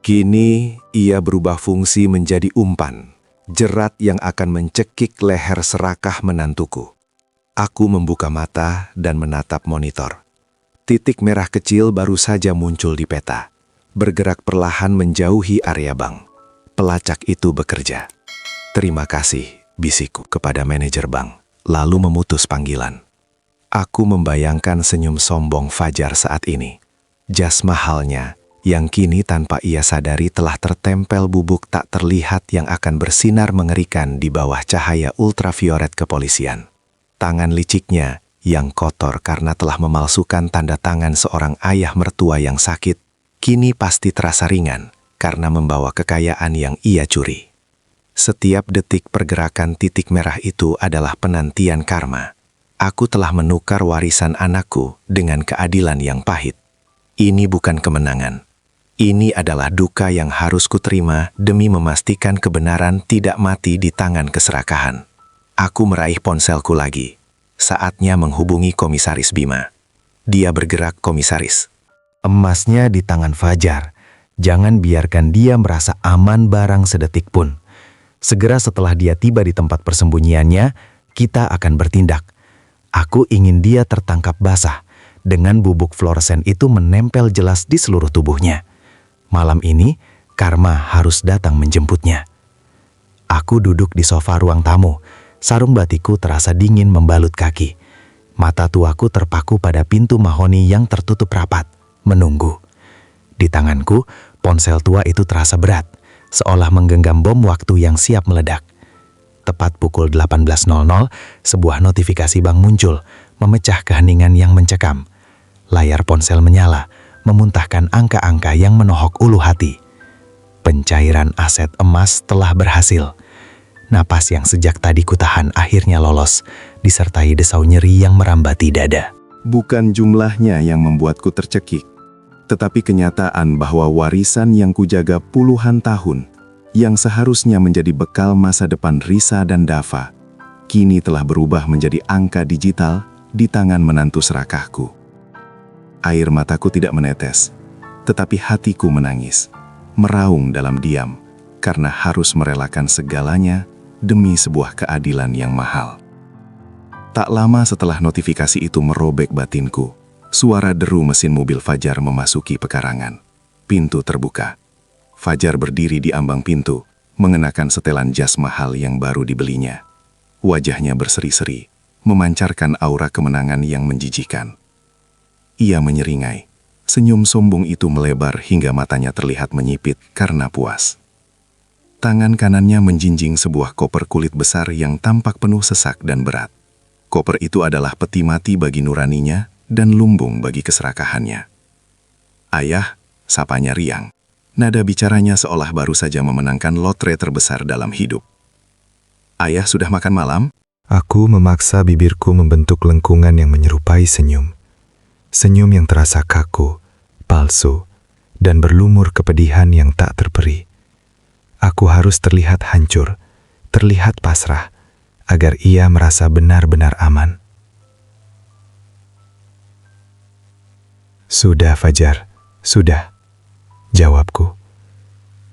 Kini ia berubah fungsi menjadi umpan. Jerat yang akan mencekik leher serakah menantuku. Aku membuka mata dan menatap monitor. Titik merah kecil baru saja muncul di peta, bergerak perlahan menjauhi area bank. Pelacak itu bekerja. Terima kasih, bisikku kepada manajer bank, lalu memutus panggilan. Aku membayangkan senyum sombong Fajar saat ini. Jas mahalnya yang kini tanpa ia sadari telah tertempel bubuk tak terlihat yang akan bersinar mengerikan di bawah cahaya ultraviolet kepolisian. Tangan liciknya yang kotor karena telah memalsukan tanda tangan seorang ayah mertua yang sakit, kini pasti terasa ringan karena membawa kekayaan yang ia curi. Setiap detik pergerakan titik merah itu adalah penantian karma. Aku telah menukar warisan anakku dengan keadilan yang pahit. Ini bukan kemenangan. Ini adalah duka yang harus kuterima demi memastikan kebenaran tidak mati di tangan keserakahan. Aku meraih ponselku lagi. Saatnya menghubungi Komisaris Bima. Dia bergerak, Komisaris. Emasnya di tangan Fajar. Jangan biarkan dia merasa aman barang sedetik pun. Segera setelah dia tiba di tempat persembunyiannya, kita akan bertindak. Aku ingin dia tertangkap basah, dengan bubuk fluoresen itu menempel jelas di seluruh tubuhnya. Malam ini, karma harus datang menjemputnya. Aku duduk di sofa ruang tamu. Sarung batikku terasa dingin membalut kaki. Mata tuaku terpaku pada pintu mahoni yang tertutup rapat, menunggu. Di tanganku, ponsel tua itu terasa berat, seolah menggenggam bom waktu yang siap meledak. Tepat pukul 18.00, sebuah notifikasi bank muncul, memecah keheningan yang mencekam. Layar ponsel menyala, memuntahkan angka-angka yang menohok ulu hati. Pencairan aset emas telah berhasil. Napas yang sejak tadi kutahan akhirnya lolos, disertai desau nyeri yang merambati dada. Bukan jumlahnya yang membuatku tercekik, tetapi kenyataan bahwa warisan yang kujaga puluhan tahun, yang seharusnya menjadi bekal masa depan Risa dan Dava, kini telah berubah menjadi angka digital di tangan menantu serakahku. Air mataku tidak menetes, tetapi hatiku menangis, meraung dalam diam, karena harus merelakan segalanya demi sebuah keadilan yang mahal. Tak lama setelah notifikasi itu merobek batinku, suara deru mesin mobil Fajar memasuki pekarangan. Pintu terbuka. Fajar berdiri di ambang pintu, mengenakan setelan jas mahal yang baru dibelinya. Wajahnya berseri-seri, memancarkan aura kemenangan yang menjijikan. Ia menyeringai. Senyum sombong itu melebar hingga matanya terlihat menyipit karena puas. Tangan kanannya menjinjing sebuah koper kulit besar yang tampak penuh sesak dan berat. Koper itu adalah peti mati bagi nuraninya dan lumbung bagi keserakahannya. "Ayah," sapanya riang. Nada bicaranya seolah baru saja memenangkan lotre terbesar dalam hidup. "Ayah sudah makan malam?" Aku memaksa bibirku membentuk lengkungan yang menyerupai senyum. Senyum yang terasa kaku, palsu, dan berlumur kepedihan yang tak terperi. Aku harus terlihat hancur, terlihat pasrah, agar ia merasa benar-benar aman. "Sudah, Fajar, sudah," jawabku.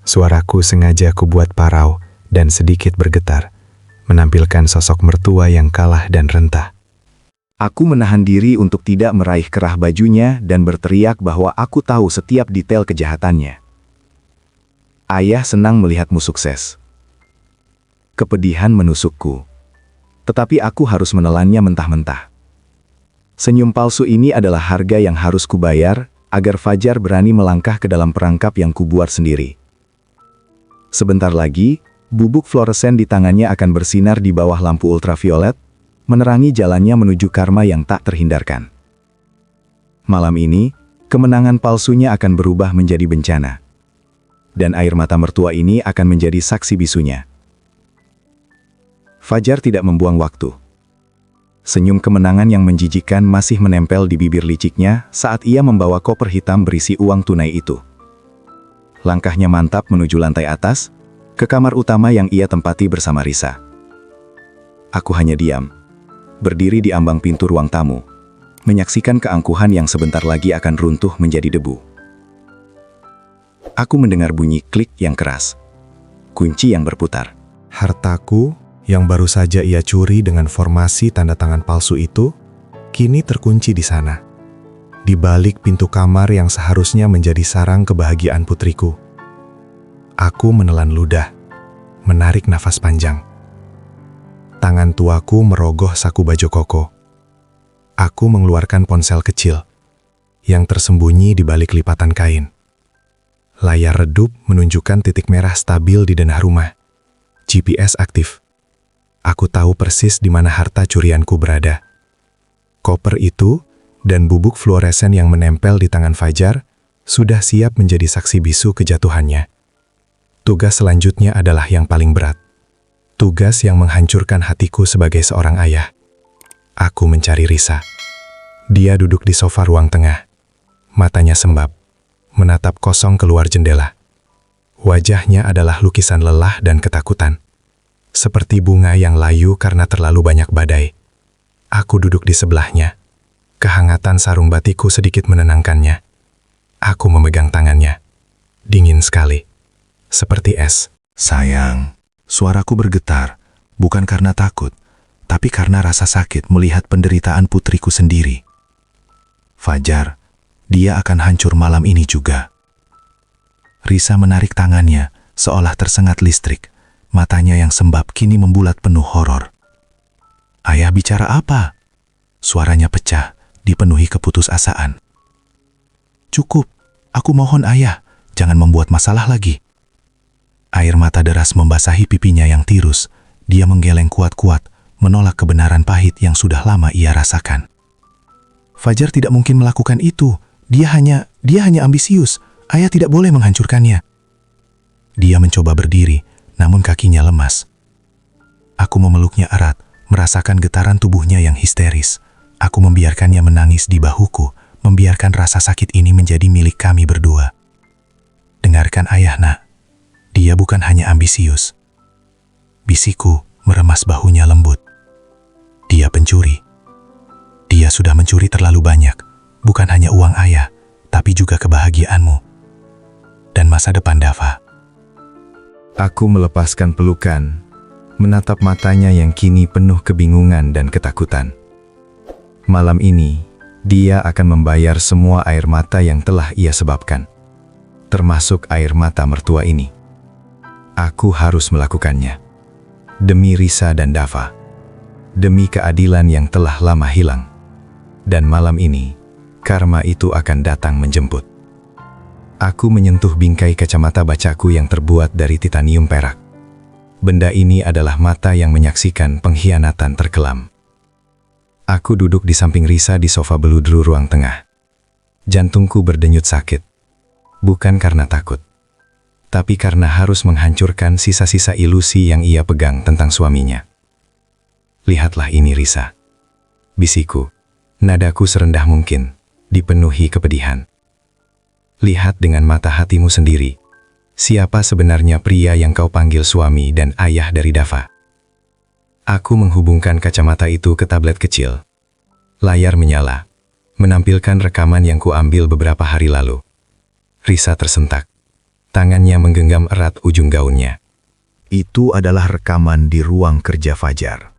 Suaraku sengaja kubuat parau dan sedikit bergetar, menampilkan sosok mertua yang kalah dan rentah. Aku menahan diri untuk tidak meraih kerah bajunya dan berteriak bahwa aku tahu setiap detail kejahatannya. "Ayah senang melihatmu sukses." Kepedihan menusukku, tetapi aku harus menelannya mentah-mentah. Senyum palsu ini adalah harga yang harus kubayar agar Fajar berani melangkah ke dalam perangkap yang kubuat sendiri. Sebentar lagi, bubuk fluoresen di tangannya akan bersinar di bawah lampu ultraviolet, menerangi jalannya menuju karma yang tak terhindarkan. Malam ini, kemenangan palsunya akan berubah menjadi bencana. Dan air mata mertua ini akan menjadi saksi bisunya. Fajar tidak membuang waktu. Senyum kemenangan yang menjijikkan masih menempel di bibir liciknya saat ia membawa koper hitam berisi uang tunai itu. Langkahnya mantap menuju lantai atas, ke kamar utama yang ia tempati bersama Risa. Aku hanya diam, berdiri di ambang pintu ruang tamu, menyaksikan keangkuhan yang sebentar lagi akan runtuh menjadi debu. Aku mendengar bunyi klik yang keras, kunci yang berputar. Hartaku yang baru saja ia curi dengan formasi tanda tangan palsu itu, kini terkunci di sana. Di balik pintu kamar yang seharusnya menjadi sarang kebahagiaan putriku. Aku menelan ludah, menarik nafas panjang. Tangan tuaku merogoh saku baju koko. Aku mengeluarkan ponsel kecil yang tersembunyi di balik lipatan kain. Layar redup menunjukkan titik merah stabil di denah rumah. GPS aktif. Aku tahu persis di mana harta curianku berada. Koper itu dan bubuk fluoresen yang menempel di tangan Fajar sudah siap menjadi saksi bisu kejatuhannya. Tugas selanjutnya adalah yang paling berat. Tugas yang menghancurkan hatiku sebagai seorang ayah. Aku mencari Risa. Dia duduk di sofa ruang tengah. Matanya sembab, menatap kosong keluar jendela. Wajahnya adalah lukisan lelah dan ketakutan. Seperti bunga yang layu karena terlalu banyak badai. Aku duduk di sebelahnya. Kehangatan sarung batikku sedikit menenangkannya. Aku memegang tangannya. Dingin sekali. Seperti es. Sayang, suaraku bergetar, bukan karena takut, tapi karena rasa sakit melihat penderitaan putriku sendiri. Fajar, dia akan hancur malam ini juga. Risa menarik tangannya, seolah tersengat listrik. Matanya yang sembab kini membulat penuh horor. Ayah bicara apa? Suaranya pecah, dipenuhi keputusasaan. Cukup, aku mohon ayah, jangan membuat masalah lagi. Air mata deras membasahi pipinya yang tirus. Dia menggeleng kuat-kuat, menolak kebenaran pahit yang sudah lama ia rasakan. Fajar tidak mungkin melakukan itu. Dia hanya ambisius. Ayah tidak boleh menghancurkannya. Dia mencoba berdiri, namun kakinya lemas. Aku memeluknya erat, merasakan getaran tubuhnya yang histeris. Aku membiarkannya menangis di bahuku, membiarkan rasa sakit ini menjadi milik kami berdua. Dengarkan ayah, nak. Dia bukan hanya ambisius. Bisiku meremas bahunya lembut. Dia pencuri. Dia sudah mencuri terlalu banyak, bukan hanya uang ayah, tapi juga kebahagiaanmu dan masa depan Dava. Aku melepaskan pelukan, menatap matanya yang kini penuh kebingungan dan ketakutan. Malam ini, dia akan membayar semua air mata yang telah ia sebabkan, termasuk air mata mertua ini. Aku harus melakukannya. Demi Risa dan Dava. Demi keadilan yang telah lama hilang. Dan malam ini, karma itu akan datang menjemput. Aku menyentuh bingkai kacamata bacaku yang terbuat dari titanium perak. Benda ini adalah mata yang menyaksikan pengkhianatan terkelam. Aku duduk di samping Risa di sofa beludru ruang tengah. Jantungku berdenyut sakit. Bukan karena takut, tapi karena harus menghancurkan sisa-sisa ilusi yang ia pegang tentang suaminya. Lihatlah ini Risa. Bisiku, nadaku serendah mungkin, dipenuhi kepedihan. Lihat dengan mata hatimu sendiri, siapa sebenarnya pria yang kau panggil suami dan ayah dari Dava. Aku menghubungkan kacamata itu ke tablet kecil. Layar menyala, menampilkan rekaman yang kuambil beberapa hari lalu. Risa tersentak. Tangannya menggenggam erat ujung gaunnya. Itu adalah rekaman di ruang kerja Fajar.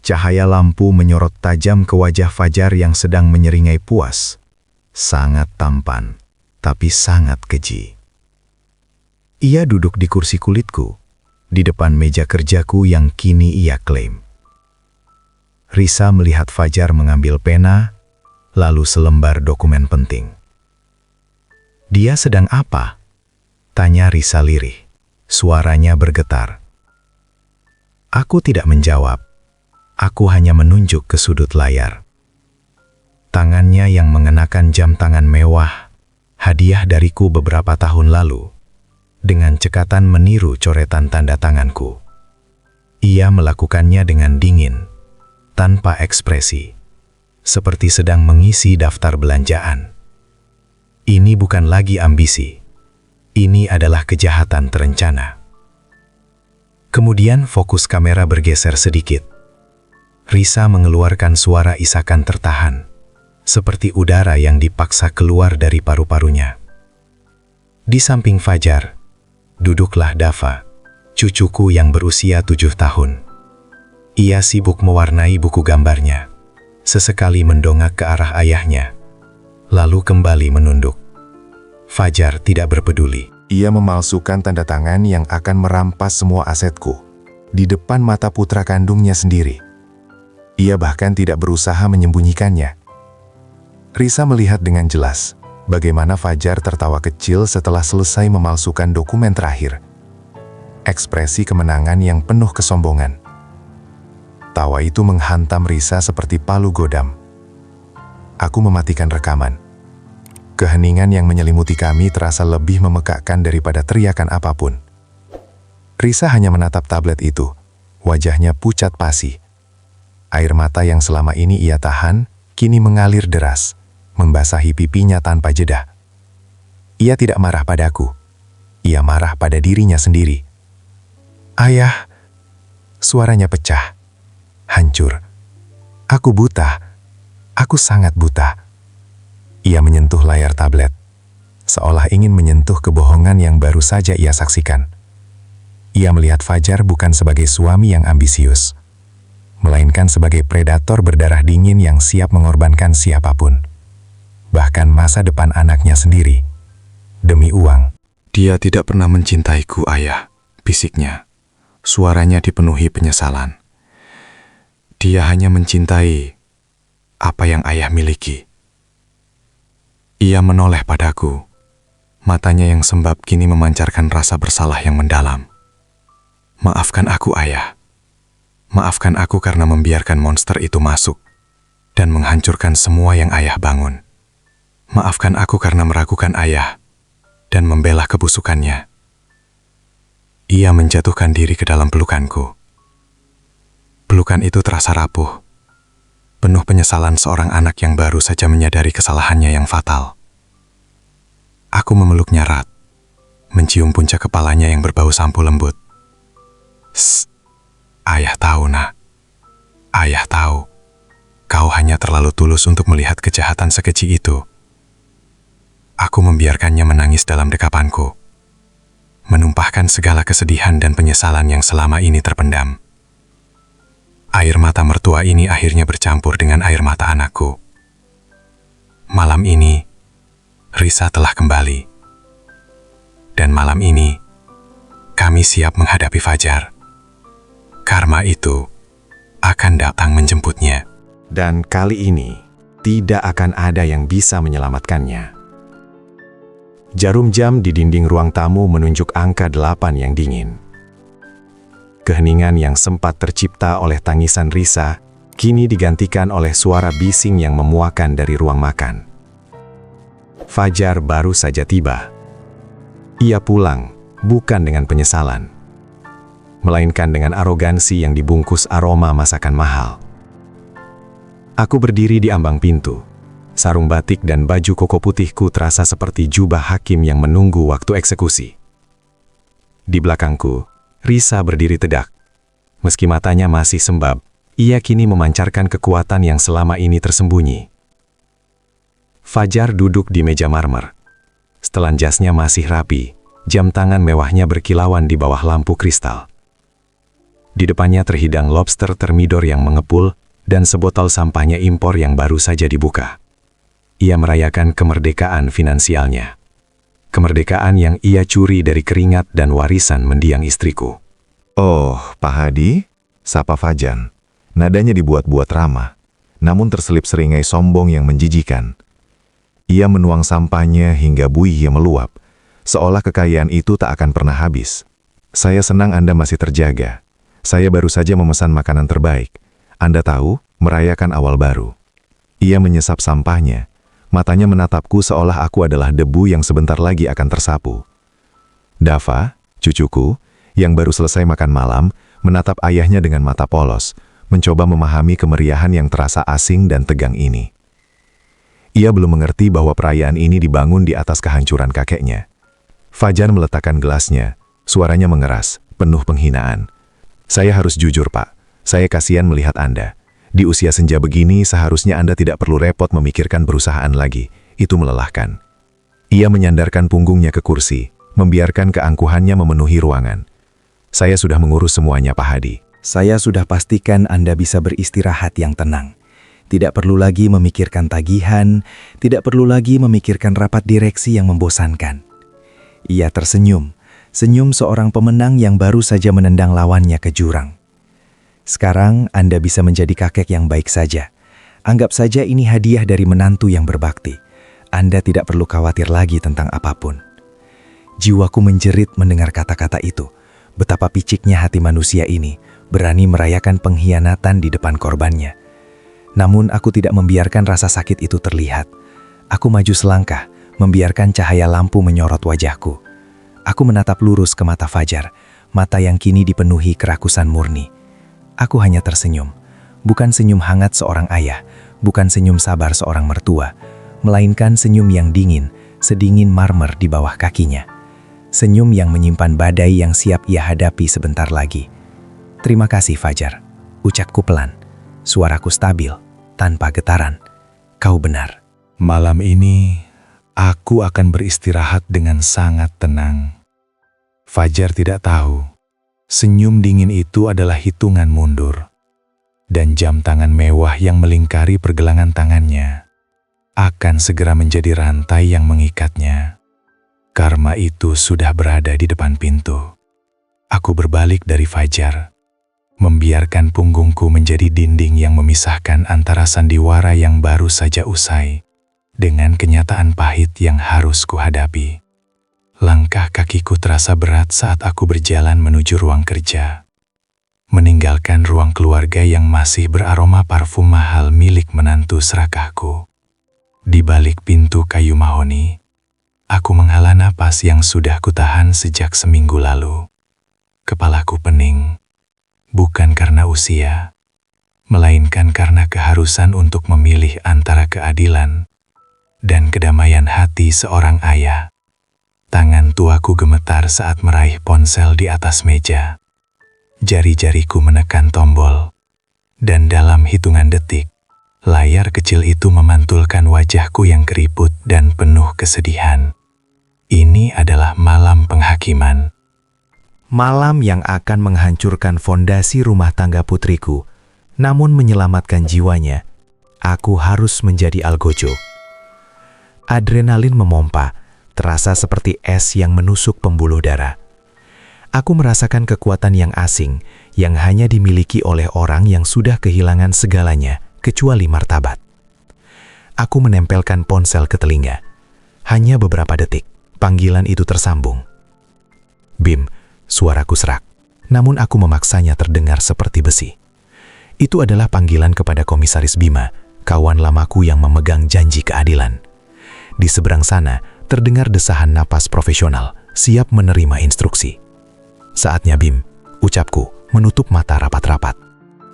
Cahaya lampu menyorot tajam ke wajah Fajar yang sedang menyeringai puas. Sangat tampan, tapi sangat keji. Ia duduk di kursi kulitku, di depan meja kerjaku yang kini ia klaim. Risa melihat Fajar mengambil pena, lalu selembar dokumen penting. Dia sedang apa? Tanya Risa lirih. Suaranya bergetar. Aku tidak menjawab. Aku hanya menunjuk ke sudut layar. Tangannya yang mengenakan jam tangan mewah, hadiah dariku beberapa tahun lalu, dengan cekatan meniru coretan tanda tanganku. Ia melakukannya dengan dingin, tanpa ekspresi, seperti sedang mengisi daftar belanjaan. Ini bukan lagi ambisi. Ini adalah kejahatan terencana. Kemudian fokus kamera bergeser sedikit. Risa mengeluarkan suara isakan tertahan, seperti udara yang dipaksa keluar dari paru-parunya. Di samping Fajar, duduklah Dava, cucuku yang berusia 7 tahun. Ia sibuk mewarnai buku gambarnya, sesekali mendongak ke arah ayahnya, lalu kembali menunduk. Fajar tidak berpeduli. Ia memalsukan tanda tangan yang akan merampas semua asetku, di depan mata putra kandungnya sendiri. Ia bahkan tidak berusaha menyembunyikannya. Risa melihat dengan jelas bagaimana Fajar tertawa kecil setelah selesai memalsukan dokumen terakhir. Ekspresi kemenangan yang penuh kesombongan. Tawa itu menghantam Risa seperti palu godam. Aku mematikan rekaman. Keheningan yang menyelimuti kami terasa lebih memekakkan daripada teriakan apapun. Risa hanya menatap tablet itu. Wajahnya pucat pasi. Air mata yang selama ini ia tahan, kini mengalir deras, membasahi pipinya tanpa jeda. Ia tidak marah padaku. Ia marah pada dirinya sendiri. Ayah, suaranya pecah, hancur. Aku buta. Aku sangat buta. Ia menyentuh layar tablet, seolah ingin menyentuh kebohongan yang baru saja ia saksikan. Ia melihat Fajar bukan sebagai suami yang ambisius, melainkan sebagai predator berdarah dingin yang siap mengorbankan siapapun, bahkan masa depan anaknya sendiri, demi uang. Dia tidak pernah mencintaiku, Ayah, bisiknya. Suaranya dipenuhi penyesalan. Dia hanya mencintai apa yang Ayah miliki. Ia menoleh padaku. Matanya yang sembab kini memancarkan rasa bersalah yang mendalam. Maafkan aku, Ayah. Maafkan aku karena membiarkan monster itu masuk dan menghancurkan semua yang Ayah bangun. Maafkan aku karena meragukan Ayah dan membela kebusukannya. Ia menjatuhkan diri ke dalam pelukanku. Pelukan itu terasa rapuh, penuh penyesalan seorang anak yang baru saja menyadari kesalahannya yang fatal. Aku memeluknya erat, mencium puncak kepalanya yang berbau sampo lembut. Ayah tahu, Nak. Ayah tahu, kau hanya terlalu tulus untuk melihat kejahatan sekecil itu. Aku membiarkannya menangis dalam dekapanku, menumpahkan segala kesedihan dan penyesalan yang selama ini terpendam. Air mata mertua ini akhirnya bercampur dengan air mata anakku. Malam ini, Risa telah kembali. Dan malam ini, kami siap menghadapi Fajar. Karma itu akan datang menjemputnya. Dan kali ini, tidak akan ada yang bisa menyelamatkannya. Jarum jam di dinding ruang tamu menunjuk angka 8 yang dingin. Keheningan yang sempat tercipta oleh tangisan Risa, kini digantikan oleh suara bising yang memuakan dari ruang makan. Fajar baru saja tiba. Ia pulang, bukan dengan penyesalan, melainkan dengan arogansi yang dibungkus aroma masakan mahal. Aku berdiri di ambang pintu. Sarung batik dan baju koko putihku terasa seperti jubah hakim yang menunggu waktu eksekusi. Di belakangku, Risa berdiri tedak. Meski matanya masih sembab, ia kini memancarkan kekuatan yang selama ini tersembunyi. Fajar duduk di meja marmer. Setelan jasnya masih rapi, jam tangan mewahnya berkilauan di bawah lampu kristal. Di depannya terhidang lobster termidor yang mengepul dan sebotol sampahnya impor yang baru saja dibuka. Ia merayakan kemerdekaan finansialnya. Kemerdekaan yang ia curi dari keringat dan warisan mendiang istriku. Oh, Pak Hadi, sapa Fajan. Nadanya dibuat-buat ramah, namun terselip seringai sombong yang menjijikan. Ia menuang sampahnya hingga buihnya meluap, seolah kekayaan itu tak akan pernah habis. Saya senang Anda masih terjaga. Saya baru saja memesan makanan terbaik. Anda tahu, merayakan awal baru. Ia menyesap sampahnya. Matanya menatapku seolah aku adalah debu yang sebentar lagi akan tersapu. Dava, cucuku, yang baru selesai makan malam, menatap ayahnya dengan mata polos, mencoba memahami kemeriahan yang terasa asing dan tegang ini. Ia belum mengerti bahwa perayaan ini dibangun di atas kehancuran kakeknya. Fajar meletakkan gelasnya, suaranya mengeras, penuh penghinaan. Saya harus jujur, Pak. Saya kasihan melihat Anda. Di usia senja begini, seharusnya Anda tidak perlu repot memikirkan perusahaan lagi. Itu melelahkan. Ia menyandarkan punggungnya ke kursi, membiarkan keangkuhannya memenuhi ruangan. Saya sudah mengurus semuanya, Pak Hadi. Saya sudah pastikan Anda bisa beristirahat yang tenang. Tidak perlu lagi memikirkan tagihan, tidak perlu lagi memikirkan rapat direksi yang membosankan. Ia tersenyum, senyum seorang pemenang yang baru saja menendang lawannya ke jurang. Sekarang Anda bisa menjadi kakek yang baik saja. Anggap saja ini hadiah dari menantu yang berbakti. Anda tidak perlu khawatir lagi tentang apapun. Jiwaku menjerit mendengar kata-kata itu. Betapa piciknya hati manusia ini, berani merayakan pengkhianatan di depan korbannya. Namun aku tidak membiarkan rasa sakit itu terlihat. Aku maju selangkah, membiarkan cahaya lampu menyorot wajahku. Aku menatap lurus ke mata Fajar, mata yang kini dipenuhi kerakusan murni. Aku hanya tersenyum, bukan senyum hangat seorang ayah, bukan senyum sabar seorang mertua, melainkan senyum yang dingin, sedingin marmer di bawah kakinya. Senyum yang menyimpan badai yang siap ia hadapi sebentar lagi. "Terima kasih Fajar," ucapku pelan. Suaraku stabil, tanpa getaran. "Kau benar." Malam ini, aku akan beristirahat dengan sangat tenang. Fajar tidak tahu, senyum dingin itu adalah hitungan mundur. Dan jam tangan mewah yang melingkari pergelangan tangannya akan segera menjadi rantai yang mengikatnya. Karma itu sudah berada di depan pintu. Aku berbalik dari Fajar, membiarkan punggungku menjadi dinding yang memisahkan antara sandiwara yang baru saja usai dengan kenyataan pahit yang harus kuhadapi. Langkah kakiku terasa berat saat aku berjalan menuju ruang kerja, meninggalkan ruang keluarga yang masih beraroma parfum mahal milik menantu serakahku. Di balik pintu kayu mahoni, aku menghela napas yang sudah kutahan sejak seminggu lalu. Kepalaku pening, bukan karena usia, melainkan karena keharusan untuk memilih antara keadilan dan kedamaian hati seorang ayah. Tangan tuaku gemetar saat meraih ponsel di atas meja. Jari-jariku menekan tombol, dan dalam hitungan detik, layar kecil itu memantulkan wajahku yang keriput dan penuh kesedihan. Ini adalah malam penghakiman. Malam yang akan menghancurkan fondasi rumah tangga putriku, namun menyelamatkan jiwanya. Aku harus menjadi algojo. Adrenalin memompa, terasa seperti es yang menusuk pembuluh darah. Aku merasakan kekuatan yang asing, yang hanya dimiliki oleh orang yang sudah kehilangan segalanya, kecuali martabat. Aku menempelkan ponsel ke telinga. Hanya beberapa detik, panggilan itu tersambung. "Bim," suaraku serak, namun aku memaksanya terdengar seperti besi. Itu adalah panggilan kepada Komisaris Bima, kawan lamaku yang memegang janji keadilan. Di seberang sana, terdengar desahan napas profesional, siap menerima instruksi. "Saatnya Bim," ucapku, menutup mata rapat-rapat.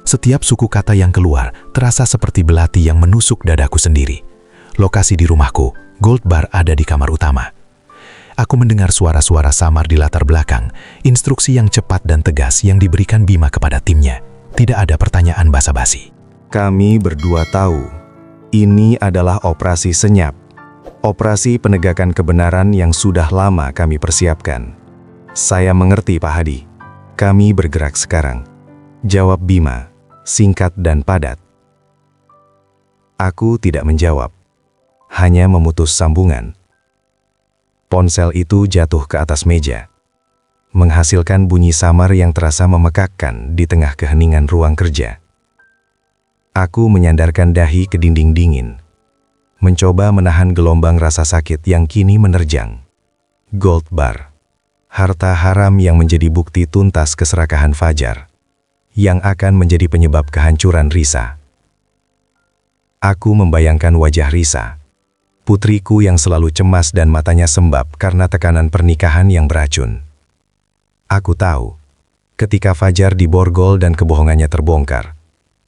Setiap suku kata yang keluar terasa seperti belati yang menusuk dadaku sendiri. Lokasi di rumahku, Gold Bar ada di kamar utama. Aku mendengar suara-suara samar di latar belakang, instruksi yang cepat dan tegas yang diberikan Bima kepada timnya. Tidak ada pertanyaan basa-basi. Kami berdua tahu, ini adalah operasi senyap. Operasi penegakan kebenaran yang sudah lama kami persiapkan. "Saya mengerti, Pak Hadi. Kami bergerak sekarang," jawab Bima, singkat dan padat. Aku tidak menjawab, hanya memutus sambungan. Ponsel itu jatuh ke atas meja, menghasilkan bunyi samar yang terasa memekakkan di tengah keheningan ruang kerja. Aku menyandarkan dahi ke dinding dingin, mencoba menahan gelombang rasa sakit yang kini menerjang. Gold Bar, harta haram yang menjadi bukti tuntas keserakahan Fajar, yang akan menjadi penyebab kehancuran Risa. Aku membayangkan wajah Risa, putriku yang selalu cemas dan matanya sembab karena tekanan pernikahan yang beracun. Aku tahu, ketika Fajar diborgol dan kebohongannya terbongkar,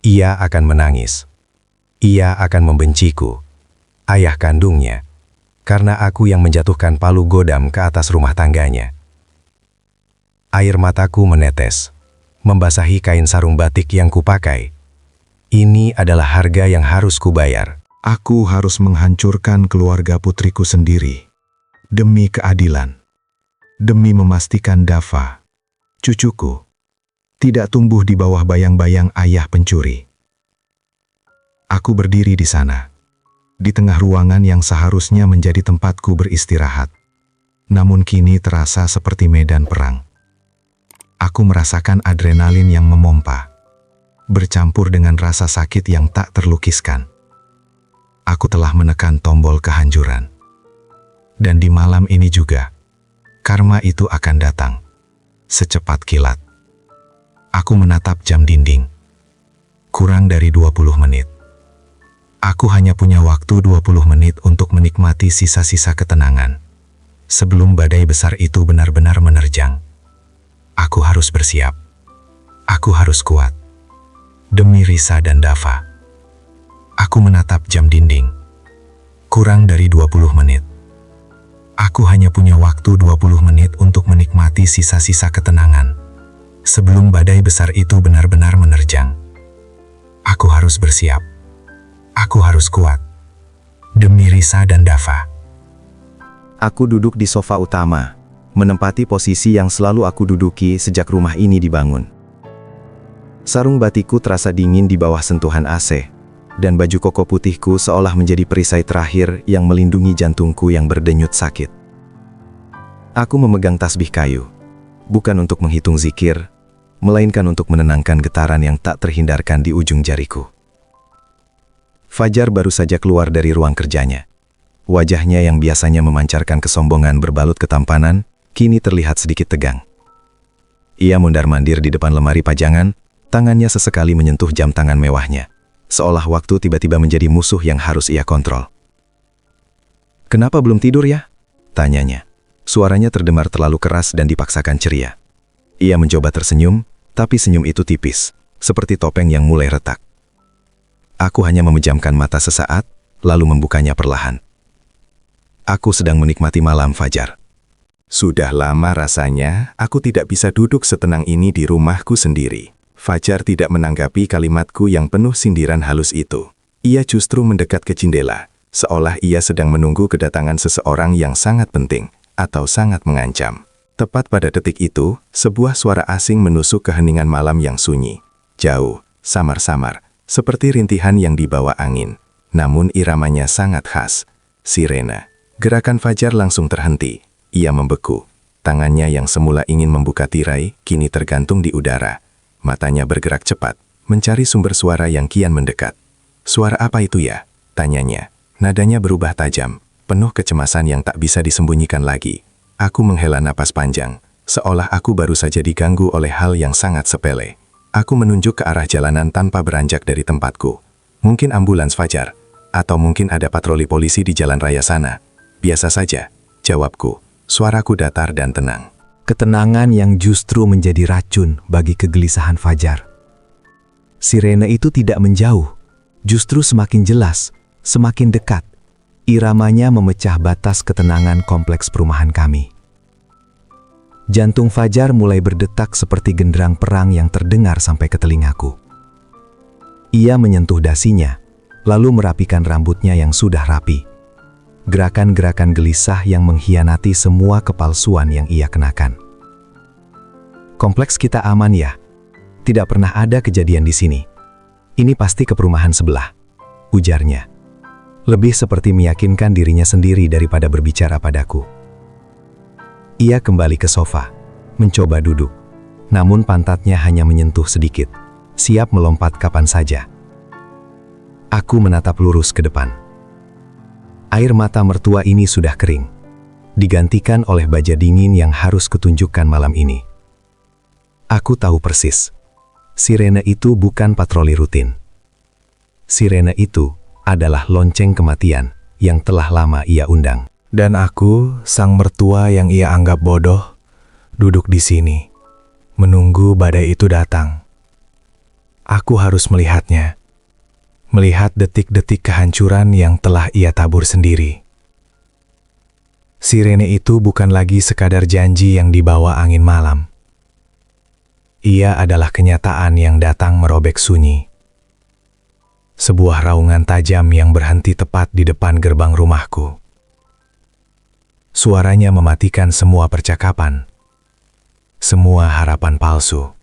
ia akan menangis. Ia akan membenciku, ayah kandungnya, karena aku yang menjatuhkan palu godam ke atas rumah tangganya. Air mataku menetes, membasahi kain sarung batik yang kupakai. Ini adalah harga yang harus kubayar. Aku harus menghancurkan keluarga putriku sendiri, demi keadilan, demi memastikan Dava, cucuku, tidak tumbuh di bawah bayang-bayang ayah pencuri. Aku berdiri di sana, di tengah ruangan yang seharusnya menjadi tempatku beristirahat, namun kini terasa seperti medan perang. Aku merasakan adrenalin yang memompa, bercampur dengan rasa sakit yang tak terlukiskan. Aku telah menekan tombol kehancuran. Dan di malam ini juga, karma itu akan datang, secepat kilat. Aku menatap jam dinding. Kurang dari 20 menit. Aku hanya punya waktu 20 menit untuk menikmati sisa-sisa ketenangan. Sebelum badai besar itu benar-benar menerjang. Aku harus bersiap. Aku harus kuat. Demi Risa dan Dava. Aku menatap jam dinding. Kurang dari 20 menit. Aku hanya punya waktu 20 menit untuk menikmati sisa-sisa ketenangan. Sebelum badai besar itu benar-benar menerjang. Aku harus bersiap. Aku harus kuat. Demi Risa dan Dava. Aku duduk di sofa utama, menempati posisi yang selalu aku duduki sejak rumah ini dibangun. Sarung batikku terasa dingin di bawah sentuhan AC, dan baju koko putihku seolah menjadi perisai terakhir yang melindungi jantungku yang berdenyut sakit. Aku memegang tasbih kayu, bukan untuk menghitung zikir, melainkan untuk menenangkan getaran yang tak terhindarkan di ujung jariku. Fajar baru saja keluar dari ruang kerjanya. Wajahnya yang biasanya memancarkan kesombongan berbalut ketampanan, kini terlihat sedikit tegang. Ia mondar-mandir di depan lemari pajangan, tangannya sesekali menyentuh jam tangan mewahnya, seolah waktu tiba-tiba menjadi musuh yang harus ia kontrol. "Kenapa belum tidur ya?" tanyanya. Suaranya terdengar terlalu keras dan dipaksakan ceria. Ia mencoba tersenyum, tapi senyum itu tipis, seperti topeng yang mulai retak. Aku hanya memejamkan mata sesaat, lalu membukanya perlahan. Aku sedang menikmati malam, Fajar. Sudah lama rasanya aku tidak bisa duduk setenang ini di rumahku sendiri. Fajar tidak menanggapi kalimatku yang penuh sindiran halus itu. Ia justru mendekat ke jendela, seolah ia sedang menunggu kedatangan seseorang yang sangat penting atau sangat mengancam. Tepat pada detik itu, sebuah suara asing menusuk keheningan malam yang sunyi. Jauh, samar-samar, seperti rintihan yang dibawa angin. Namun iramanya sangat khas. Sirena. Gerakan Fajar langsung terhenti. Ia membeku. Tangannya yang semula ingin membuka tirai, kini tergantung di udara. Matanya bergerak cepat, mencari sumber suara yang kian mendekat. "Suara apa itu ya?" tanyanya. Nadanya berubah tajam, penuh kecemasan yang tak bisa disembunyikan lagi. Aku menghela napas panjang, seolah aku baru saja diganggu oleh hal yang sangat sepele. Aku menunjuk ke arah jalanan tanpa beranjak dari tempatku. "Mungkin ambulans, Fajar. Atau mungkin ada patroli polisi di jalan raya sana." "Biasa saja," jawabku. Suaraku datar dan tenang. Ketenangan yang justru menjadi racun bagi kegelisahan Fajar. Sirene itu tidak menjauh, justru semakin jelas, semakin dekat. Iramanya memecah batas ketenangan kompleks perumahan kami. Jantung Fajar mulai berdetak seperti genderang perang yang terdengar sampai ke telingaku. Ia menyentuh dasinya, lalu merapikan rambutnya yang sudah rapi. Gerakan-gerakan gelisah yang mengkhianati semua kepalsuan yang ia kenakan. "Kompleks kita aman ya? Tidak pernah ada kejadian di sini. Ini pasti ke perumahan sebelah," ujarnya. Lebih seperti meyakinkan dirinya sendiri daripada berbicara padaku. Ia kembali ke sofa, mencoba duduk. Namun pantatnya hanya menyentuh sedikit, siap melompat kapan saja. Aku menatap lurus ke depan. Air mata mertua ini sudah kering, digantikan oleh baja dingin yang harus kutunjukkan malam ini. Aku tahu persis, sirene itu bukan patroli rutin. Sirene itu adalah lonceng kematian yang telah lama ia undang. Dan aku, sang mertua yang ia anggap bodoh, duduk di sini, menunggu badai itu datang. Aku harus melihatnya, melihat detik-detik kehancuran yang telah ia tabur sendiri. Sirene itu bukan lagi sekadar janji yang dibawa angin malam. Ia adalah kenyataan yang datang merobek sunyi. Sebuah raungan tajam yang berhenti tepat di depan gerbang rumahku. Suaranya mematikan semua percakapan, semua harapan palsu.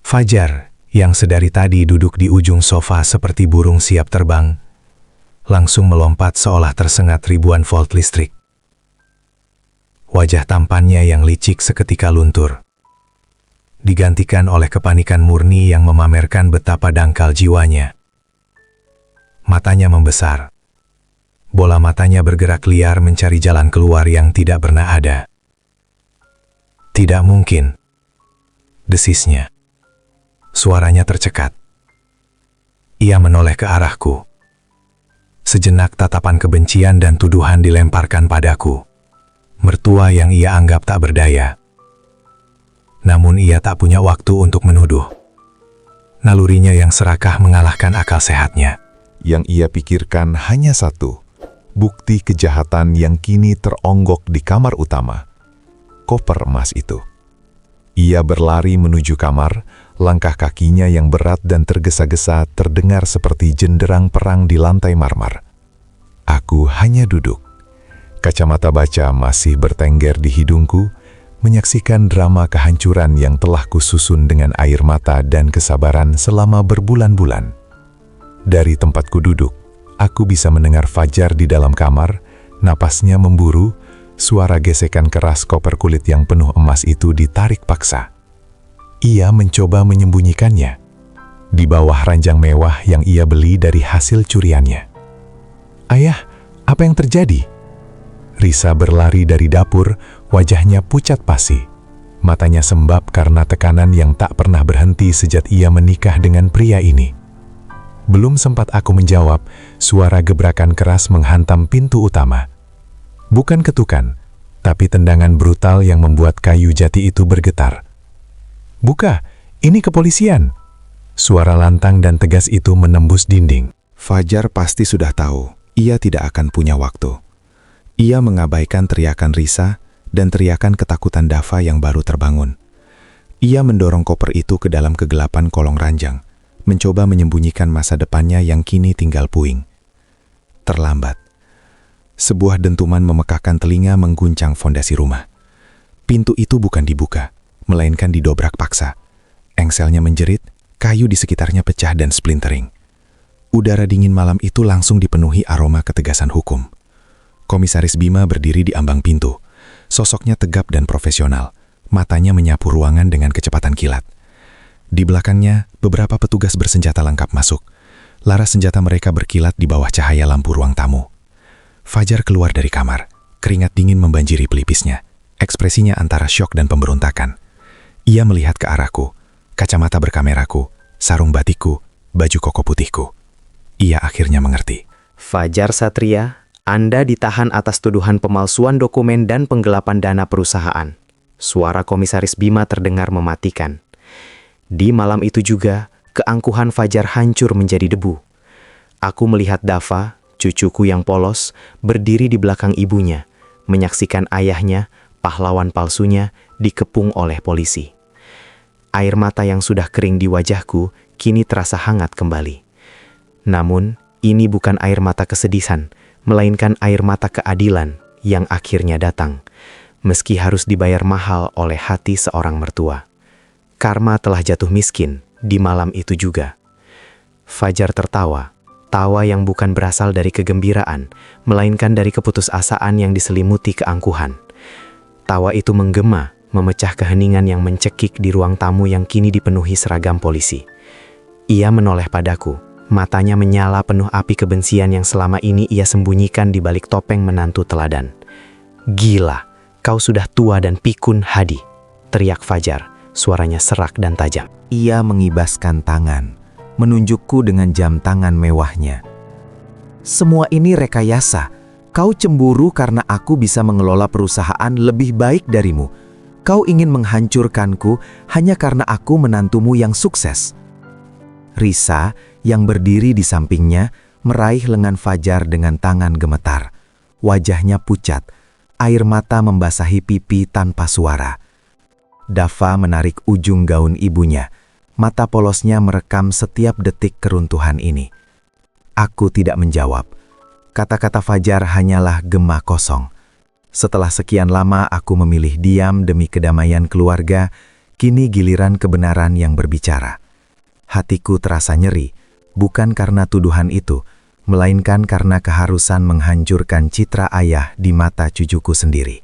Fajar, yang sedari tadi duduk di ujung sofa seperti burung siap terbang, langsung melompat seolah tersengat ribuan volt listrik. Wajah tampannya yang licik seketika luntur, digantikan oleh kepanikan murni yang memamerkan betapa dangkal jiwanya. Matanya membesar. Bola matanya bergerak liar mencari jalan keluar yang tidak pernah ada. "Tidak mungkin," desisnya. Suaranya tercekat. Ia menoleh ke arahku. Sejenak tatapan kebencian dan tuduhan dilemparkan padaku. Mertua yang ia anggap tak berdaya. Namun ia tak punya waktu untuk menuduh. Nalurinya yang serakah mengalahkan akal sehatnya. Yang ia pikirkan hanya satu, bukti kejahatan yang kini teronggok di kamar utama. Koper emas itu. Ia berlari menuju kamar, langkah kakinya yang berat dan tergesa-gesa terdengar seperti jenderang perang di lantai marmer. Aku hanya duduk. Kacamata baca masih bertengger di hidungku, menyaksikan drama kehancuran yang telah kususun dengan air mata dan kesabaran selama berbulan-bulan. Dari tempatku duduk, aku bisa mendengar Fajar di dalam kamar, napasnya memburu, suara gesekan keras koper kulit yang penuh emas itu ditarik paksa. Ia mencoba menyembunyikannya di bawah ranjang mewah yang ia beli dari hasil curiannya. "Ayah, apa yang terjadi?" Risa berlari dari dapur, wajahnya pucat pasi. Matanya sembab karena tekanan yang tak pernah berhenti sejak ia menikah dengan pria ini. Belum sempat aku menjawab, suara gebrakan keras menghantam pintu utama. Bukan ketukan, tapi tendangan brutal yang membuat kayu jati itu bergetar. "Buka, ini kepolisian!" Suara lantang dan tegas itu menembus dinding. Fajar pasti sudah tahu, ia tidak akan punya waktu. Ia mengabaikan teriakan Risa dan teriakan ketakutan Dava yang baru terbangun. Ia mendorong koper itu ke dalam kegelapan kolong ranjang, mencoba menyembunyikan masa depannya yang kini tinggal puing. Terlambat. Sebuah dentuman memekakkan telinga mengguncang fondasi rumah. Pintu itu bukan dibuka, melainkan didobrak paksa. Engselnya menjerit, kayu di sekitarnya pecah dan splintering. Udara dingin malam itu langsung dipenuhi aroma ketegasan hukum. Komisaris Bima berdiri di ambang pintu. Sosoknya tegap dan profesional, matanya menyapu ruangan dengan kecepatan kilat. Di belakangnya, beberapa petugas bersenjata lengkap masuk. Laras senjata mereka berkilat di bawah cahaya lampu ruang tamu. Fajar keluar dari kamar, keringat dingin membanjiri pelipisnya. Ekspresinya antara syok dan pemberontakan. Ia melihat ke arahku, kacamata berkameraku, sarung batikku, baju koko putihku. Ia akhirnya mengerti. Fajar Satria, Anda ditahan atas tuduhan pemalsuan dokumen dan penggelapan dana perusahaan. Suara Komisaris Bima terdengar mematikan. Di malam itu juga, keangkuhan Fajar hancur menjadi debu. Aku melihat Dava, cucuku yang polos, berdiri di belakang ibunya, menyaksikan ayahnya, pahlawan palsunya, dikepung oleh polisi. Air mata yang sudah kering di wajahku kini terasa hangat kembali. Namun, ini bukan air mata kesedihan, melainkan air mata keadilan yang akhirnya datang, meski harus dibayar mahal oleh hati seorang mertua. Karma telah jatuh miskin di malam itu juga. Fajar tertawa, tawa yang bukan berasal dari kegembiraan, melainkan dari keputusasaan yang diselimuti keangkuhan. Tawa itu menggema, memecah keheningan yang mencekik di ruang tamu yang kini dipenuhi seragam polisi. Ia menoleh padaku. Matanya menyala penuh api kebencian yang selama ini ia sembunyikan di balik topeng menantu teladan. "Gila, kau sudah tua dan pikun, Hadi," teriak Fajar, suaranya serak dan tajam. Ia mengibaskan tangan, menunjukku dengan jam tangan mewahnya. "Semua ini rekayasa. Kau cemburu karena aku bisa mengelola perusahaan lebih baik darimu. Kau ingin menghancurkanku hanya karena aku menantumu yang sukses." Risa, yang berdiri di sampingnya, meraih lengan Fajar dengan tangan gemetar. Wajahnya pucat, air mata membasahi pipi tanpa suara. Dava menarik ujung gaun ibunya. Mata polosnya merekam setiap detik keruntuhan ini. Aku tidak menjawab. Kata-kata Fajar hanyalah gema kosong. Setelah sekian lama aku memilih diam demi kedamaian keluarga, kini giliran kebenaran yang berbicara. Hatiku terasa nyeri, bukan karena tuduhan itu, melainkan karena keharusan menghancurkan citra ayah di mata cucuku sendiri.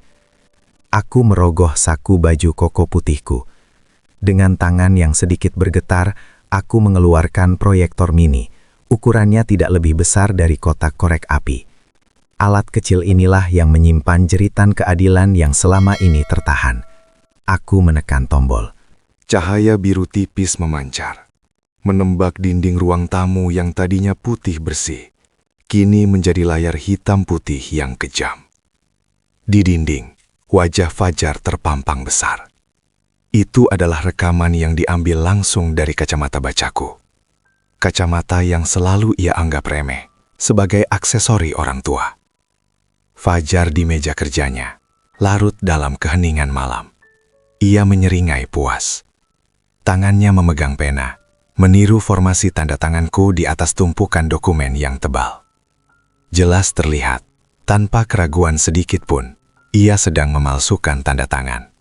Aku merogoh saku baju koko putihku. Dengan tangan yang sedikit bergetar, aku mengeluarkan proyektor mini. Ukurannya tidak lebih besar dari kotak korek api. Alat kecil inilah yang menyimpan jeritan keadilan yang selama ini tertahan. Aku menekan tombol. Cahaya biru tipis memancar. menembak dinding ruang tamu yang tadinya putih bersih, kini menjadi layar hitam putih yang kejam. Di dinding, wajah Fajar terpampang besar. Itu adalah rekaman yang diambil langsung dari kacamata bacaku. Kacamata yang selalu ia anggap remeh sebagai aksesori orang tua. Fajar di meja kerjanya, larut dalam keheningan malam. Ia menyeringai puas. Tangannya memegang pena, meniru formasi tanda tanganku di atas tumpukan dokumen yang tebal. Jelas terlihat, tanpa keraguan sedikit pun, ia sedang memalsukan tanda tangan.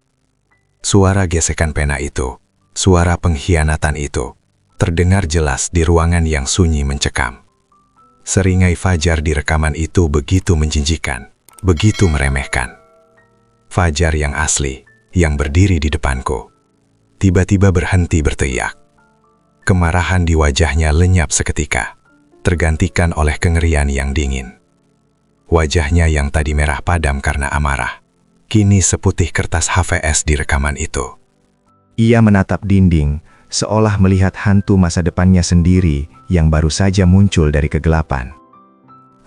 Suara gesekan pena itu, suara pengkhianatan itu, terdengar jelas di ruangan yang sunyi mencekam. Seringai Fajar di rekaman itu begitu menjinjikan, begitu meremehkan. Fajar yang asli, yang berdiri di depanku, tiba-tiba berhenti berteriak. Kemarahan di wajahnya lenyap seketika, tergantikan oleh kengerian yang dingin. Wajahnya yang tadi merah padam karena amarah, kini seputih kertas HVS di rekaman itu. Ia menatap dinding, seolah melihat hantu masa depannya sendiri yang baru saja muncul dari kegelapan.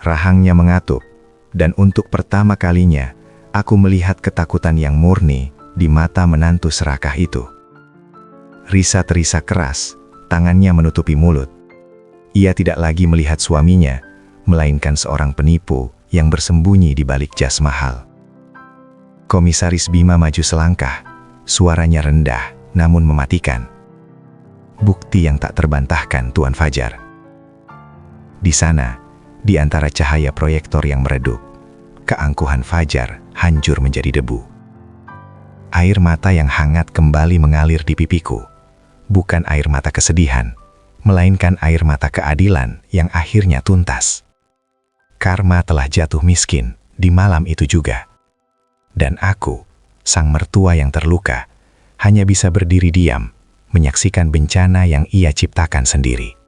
Rahangnya mengatup, dan untuk pertama kalinya, aku melihat ketakutan yang murni di mata menantu serakah itu. Risa terisak keras, tangannya menutupi mulut. Ia tidak lagi melihat suaminya, melainkan seorang penipu yang bersembunyi di balik jas mahal. Komisaris Bima maju selangkah, suaranya rendah namun mematikan. Bukti yang tak terbantahkan, Tuan Fajar. Di sana, di antara cahaya proyektor yang meredup, keangkuhan Fajar hancur menjadi debu. Air mata yang hangat kembali mengalir di pipiku. Bukan air mata kesedihan, melainkan air mata keadilan yang akhirnya tuntas. Karma telah jatuh miskin di malam itu juga. Dan aku, sang mertua yang terluka, hanya bisa berdiri diam, menyaksikan bencana yang ia ciptakan sendiri.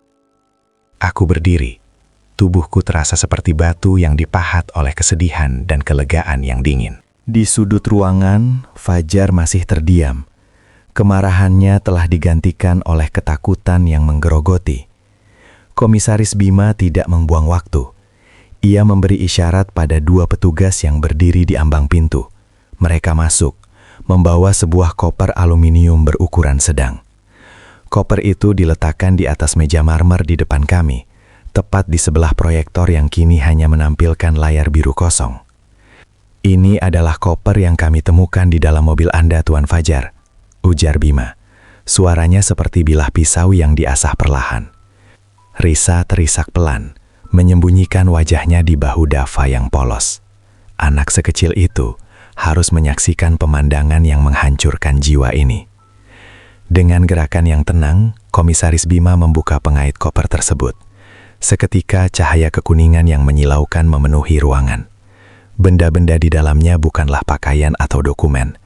Aku berdiri, tubuhku terasa seperti batu yang dipahat oleh kesedihan dan kelegaan yang dingin. Di sudut ruangan, Fajar masih terdiam. Kemarahannya telah digantikan oleh ketakutan yang menggerogoti. Komisaris Bima tidak membuang waktu. Ia memberi isyarat pada dua petugas yang berdiri di ambang pintu. Mereka masuk, membawa sebuah koper aluminium berukuran sedang. Koper itu diletakkan di atas meja marmer di depan kami, tepat di sebelah proyektor yang kini hanya menampilkan layar biru kosong. Ini adalah koper yang kami temukan di dalam mobil Anda, Tuan Fajar, ujar Bima. Suaranya seperti bilah pisau yang diasah perlahan. Risa terisak pelan, menyembunyikan wajahnya di bahu Dava yang polos. Anak sekecil itu harus menyaksikan pemandangan yang menghancurkan jiwa ini. Dengan gerakan yang tenang, Komisaris Bima membuka pengait koper tersebut. Seketika cahaya kekuningan yang menyilaukan memenuhi ruangan. Benda-benda di dalamnya bukanlah pakaian atau dokumen,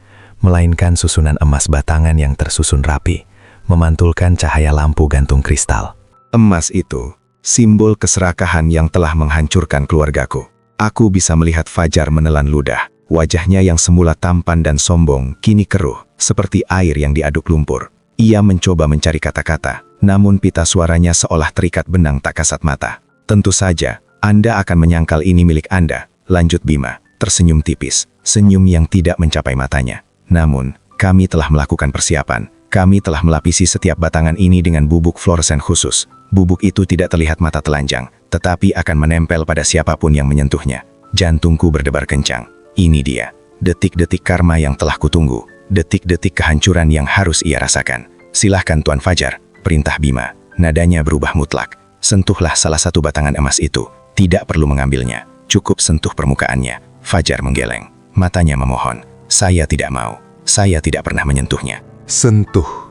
melainkan susunan emas batangan yang tersusun rapi, memantulkan cahaya lampu gantung kristal. Emas itu, simbol keserakahan yang telah menghancurkan keluargaku. Aku bisa melihat Fajar menelan ludah. Wajahnya yang semula tampan dan sombong, kini keruh, seperti air yang diaduk lumpur. Ia mencoba mencari kata-kata, namun pita suaranya seolah terikat benang tak kasat mata. Tentu saja, Anda akan menyangkal ini milik Anda, lanjut Bima, tersenyum tipis, senyum yang tidak mencapai matanya. Namun, kami telah melakukan persiapan. Kami telah melapisi setiap batangan ini dengan bubuk fluoresen khusus. Bubuk itu tidak terlihat mata telanjang, tetapi akan menempel pada siapapun yang menyentuhnya. Jantungku berdebar kencang. Ini dia, detik-detik karma yang telah kutunggu, detik-detik kehancuran yang harus ia rasakan. Silahkan Tuan Fajar, perintah Bima. Nadanya berubah mutlak. Sentuhlah salah satu batangan emas itu. Tidak perlu mengambilnya. Cukup sentuh permukaannya. Fajar menggeleng. Matanya memohon. Saya tidak mau. Saya tidak pernah menyentuhnya. Sentuh.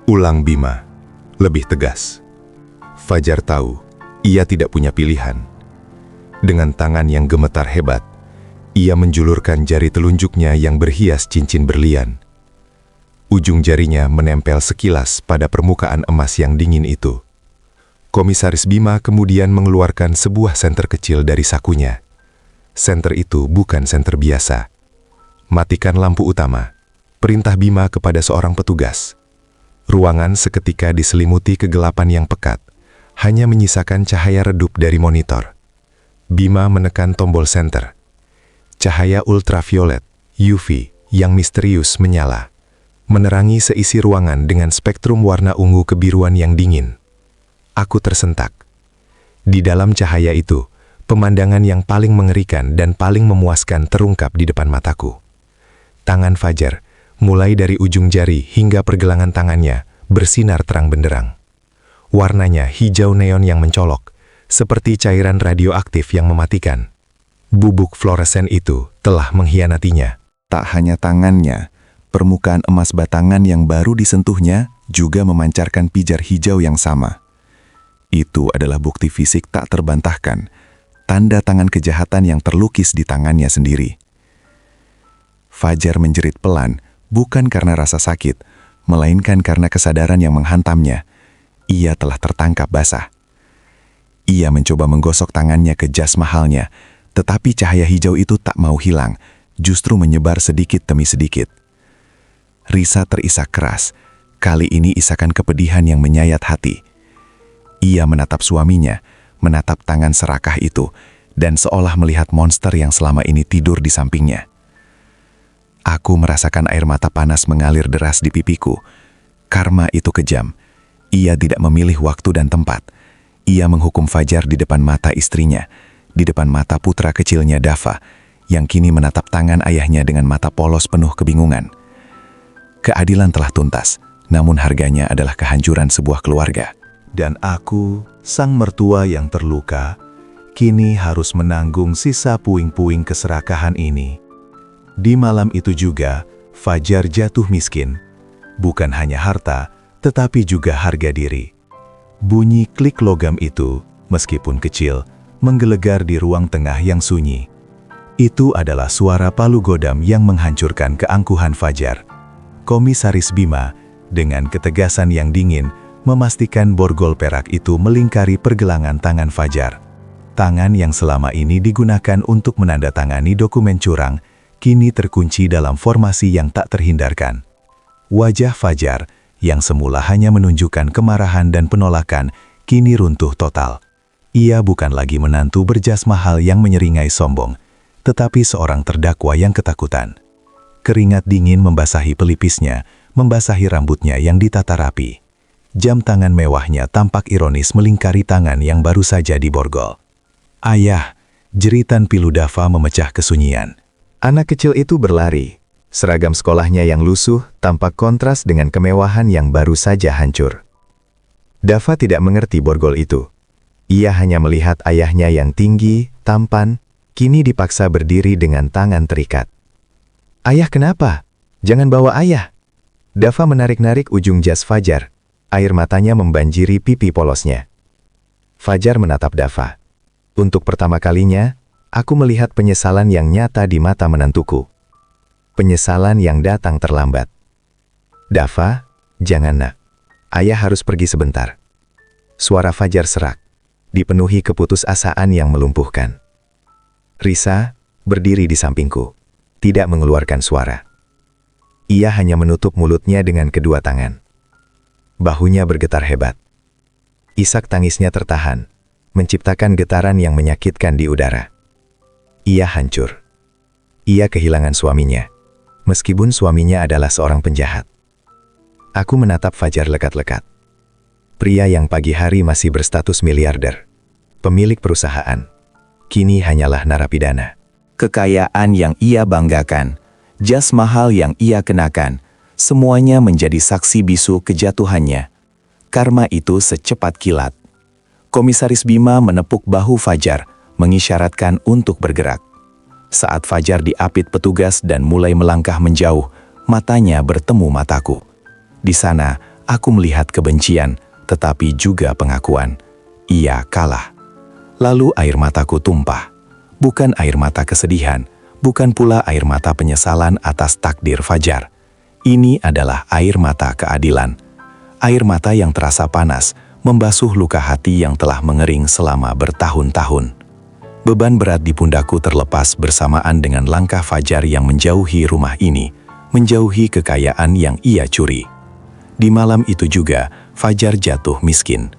Ulang Bima. Lebih tegas. Fajar tahu, ia tidak punya pilihan. Dengan tangan yang gemetar hebat, ia menjulurkan jari telunjuknya yang berhias cincin berlian. Ujung jarinya menempel sekilas pada permukaan emas yang dingin itu. Komisaris Bima kemudian mengeluarkan sebuah senter kecil dari sakunya. Senter itu bukan senter biasa. Matikan lampu utama. Perintah Bima kepada seorang petugas. Ruangan seketika diselimuti kegelapan yang pekat, hanya menyisakan cahaya redup dari monitor. Bima menekan tombol senter. Cahaya ultraviolet, UV, yang misterius menyala, menerangi seisi ruangan dengan spektrum warna ungu kebiruan yang dingin. Aku tersentak. Di dalam cahaya itu, pemandangan yang paling mengerikan dan paling memuaskan terungkap di depan mataku. Tangan Fajar, mulai dari ujung jari hingga pergelangan tangannya, bersinar terang benderang. Warnanya hijau neon yang mencolok, seperti cairan radioaktif yang mematikan. Bubuk fluoresen itu telah mengkhianatinya. Tak hanya tangannya, permukaan emas batangan yang baru disentuhnya juga memancarkan pijar hijau yang sama. Itu adalah bukti fisik tak terbantahkan, tanda tangan kejahatan yang terlukis di tangannya sendiri. Fajar menjerit pelan, bukan karena rasa sakit, melainkan karena kesadaran yang menghantamnya. Ia telah tertangkap basah. Ia mencoba menggosok tangannya ke jas mahalnya, tetapi cahaya hijau itu tak mau hilang, justru menyebar sedikit demi sedikit. Risa terisak keras, kali ini isakan kepedihan yang menyayat hati. Ia menatap suaminya, menatap tangan serakah itu, dan seolah melihat monster yang selama ini tidur di sampingnya. Aku merasakan air mata panas mengalir deras di pipiku. Karma itu kejam. Ia tidak memilih waktu dan tempat. Ia menghukum Fajar di depan mata istrinya, di depan mata putra kecilnya Dava, yang kini menatap tangan ayahnya dengan mata polos penuh kebingungan. Keadilan telah tuntas, namun harganya adalah kehancuran sebuah keluarga. Dan aku, sang mertua yang terluka, kini harus menanggung sisa puing-puing keserakahan ini. Di malam itu juga, Fajar jatuh miskin. Bukan hanya harta, tetapi juga harga diri. Bunyi klik logam itu, meskipun kecil, menggelegar di ruang tengah yang sunyi. Itu adalah suara palu godam yang menghancurkan keangkuhan Fajar. Komisaris Bima, dengan ketegasan yang dingin, memastikan borgol perak itu melingkari pergelangan tangan Fajar. Tangan yang selama ini digunakan untuk menandatangani dokumen curang, kini terkunci dalam formasi yang tak terhindarkan. Wajah Fajar, yang semula hanya menunjukkan kemarahan dan penolakan, kini runtuh total. Ia bukan lagi menantu berjas mahal yang menyeringai sombong, tetapi seorang terdakwa yang ketakutan. Keringat dingin membasahi pelipisnya, membasahi rambutnya yang ditata rapi. Jam tangan mewahnya tampak ironis melingkari tangan yang baru saja diborgol. "Ayah!" jeritan pilu Dava memecah kesunyian. Anak kecil itu berlari. Seragam sekolahnya yang lusuh tampak kontras dengan kemewahan yang baru saja hancur. Dava tidak mengerti borgol itu. Ia hanya melihat ayahnya yang tinggi, tampan, kini dipaksa berdiri dengan tangan terikat. "Ayah kenapa? Jangan bawa ayah!" Dava menarik-narik ujung jas Fajar. Air matanya membanjiri pipi polosnya. Fajar menatap Dava. "Untuk pertama kalinya, aku melihat penyesalan yang nyata di mata menantuku. Penyesalan yang datang terlambat." "Dava, jangan nak. Ayah harus pergi sebentar." Suara Fajar serak, dipenuhi keputusasaan yang melumpuhkan. Risa berdiri di sampingku, tidak mengeluarkan suara. Ia hanya menutup mulutnya dengan kedua tangan. Bahunya bergetar hebat. Isak tangisnya tertahan, menciptakan getaran yang menyakitkan di udara. Ia hancur. Ia kehilangan suaminya, meskipun suaminya adalah seorang penjahat. Aku menatap Fajar lekat-lekat. Pria yang pagi hari masih berstatus miliarder, pemilik perusahaan, kini hanyalah narapidana. Kekayaan yang ia banggakan, jas mahal yang ia kenakan, semuanya menjadi saksi bisu kejatuhannya. Karma itu secepat kilat. Komisaris Bima menepuk bahu Fajar, mengisyaratkan untuk bergerak. Saat Fajar diapit petugas dan mulai melangkah menjauh, matanya bertemu mataku. Di sana, aku melihat kebencian, tetapi juga pengakuan. Ia kalah. Lalu air mataku tumpah. Bukan air mata kesedihan, bukan pula air mata penyesalan atas takdir Fajar. Ini adalah air mata keadilan. Air mata yang terasa panas, membasuh luka hati yang telah mengering selama bertahun-tahun. Beban berat di pundakku terlepas bersamaan dengan langkah Fajar yang menjauhi rumah ini, menjauhi kekayaan yang ia curi. Di malam itu juga, Fajar jatuh miskin.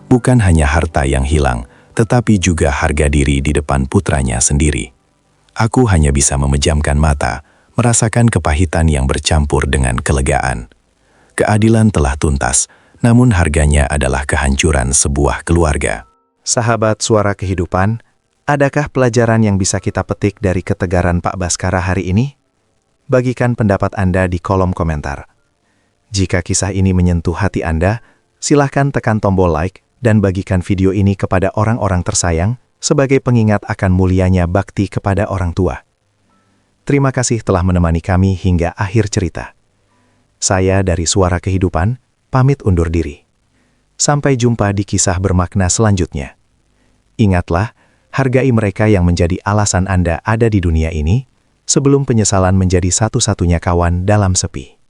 Bukan hanya harta yang hilang, tetapi juga harga diri di depan putranya sendiri. Aku hanya bisa memejamkan mata, merasakan kepahitan yang bercampur dengan kelegaan. Keadilan telah tuntas, namun harganya adalah kehancuran sebuah keluarga. Sahabat Suara Kehidupan, adakah pelajaran yang bisa kita petik dari ketegaran Pak Baskara hari ini? Bagikan pendapat Anda di kolom komentar. Jika kisah ini menyentuh hati Anda, silahkan tekan tombol like dan bagikan video ini kepada orang-orang tersayang sebagai pengingat akan mulianya bakti kepada orang tua. Terima kasih telah menemani kami hingga akhir cerita. Saya dari Suara Kehidupan, pamit undur diri. Sampai jumpa di kisah bermakna selanjutnya. Ingatlah, hargai mereka yang menjadi alasan Anda ada di dunia ini, sebelum penyesalan menjadi satu-satunya kawan dalam sepi.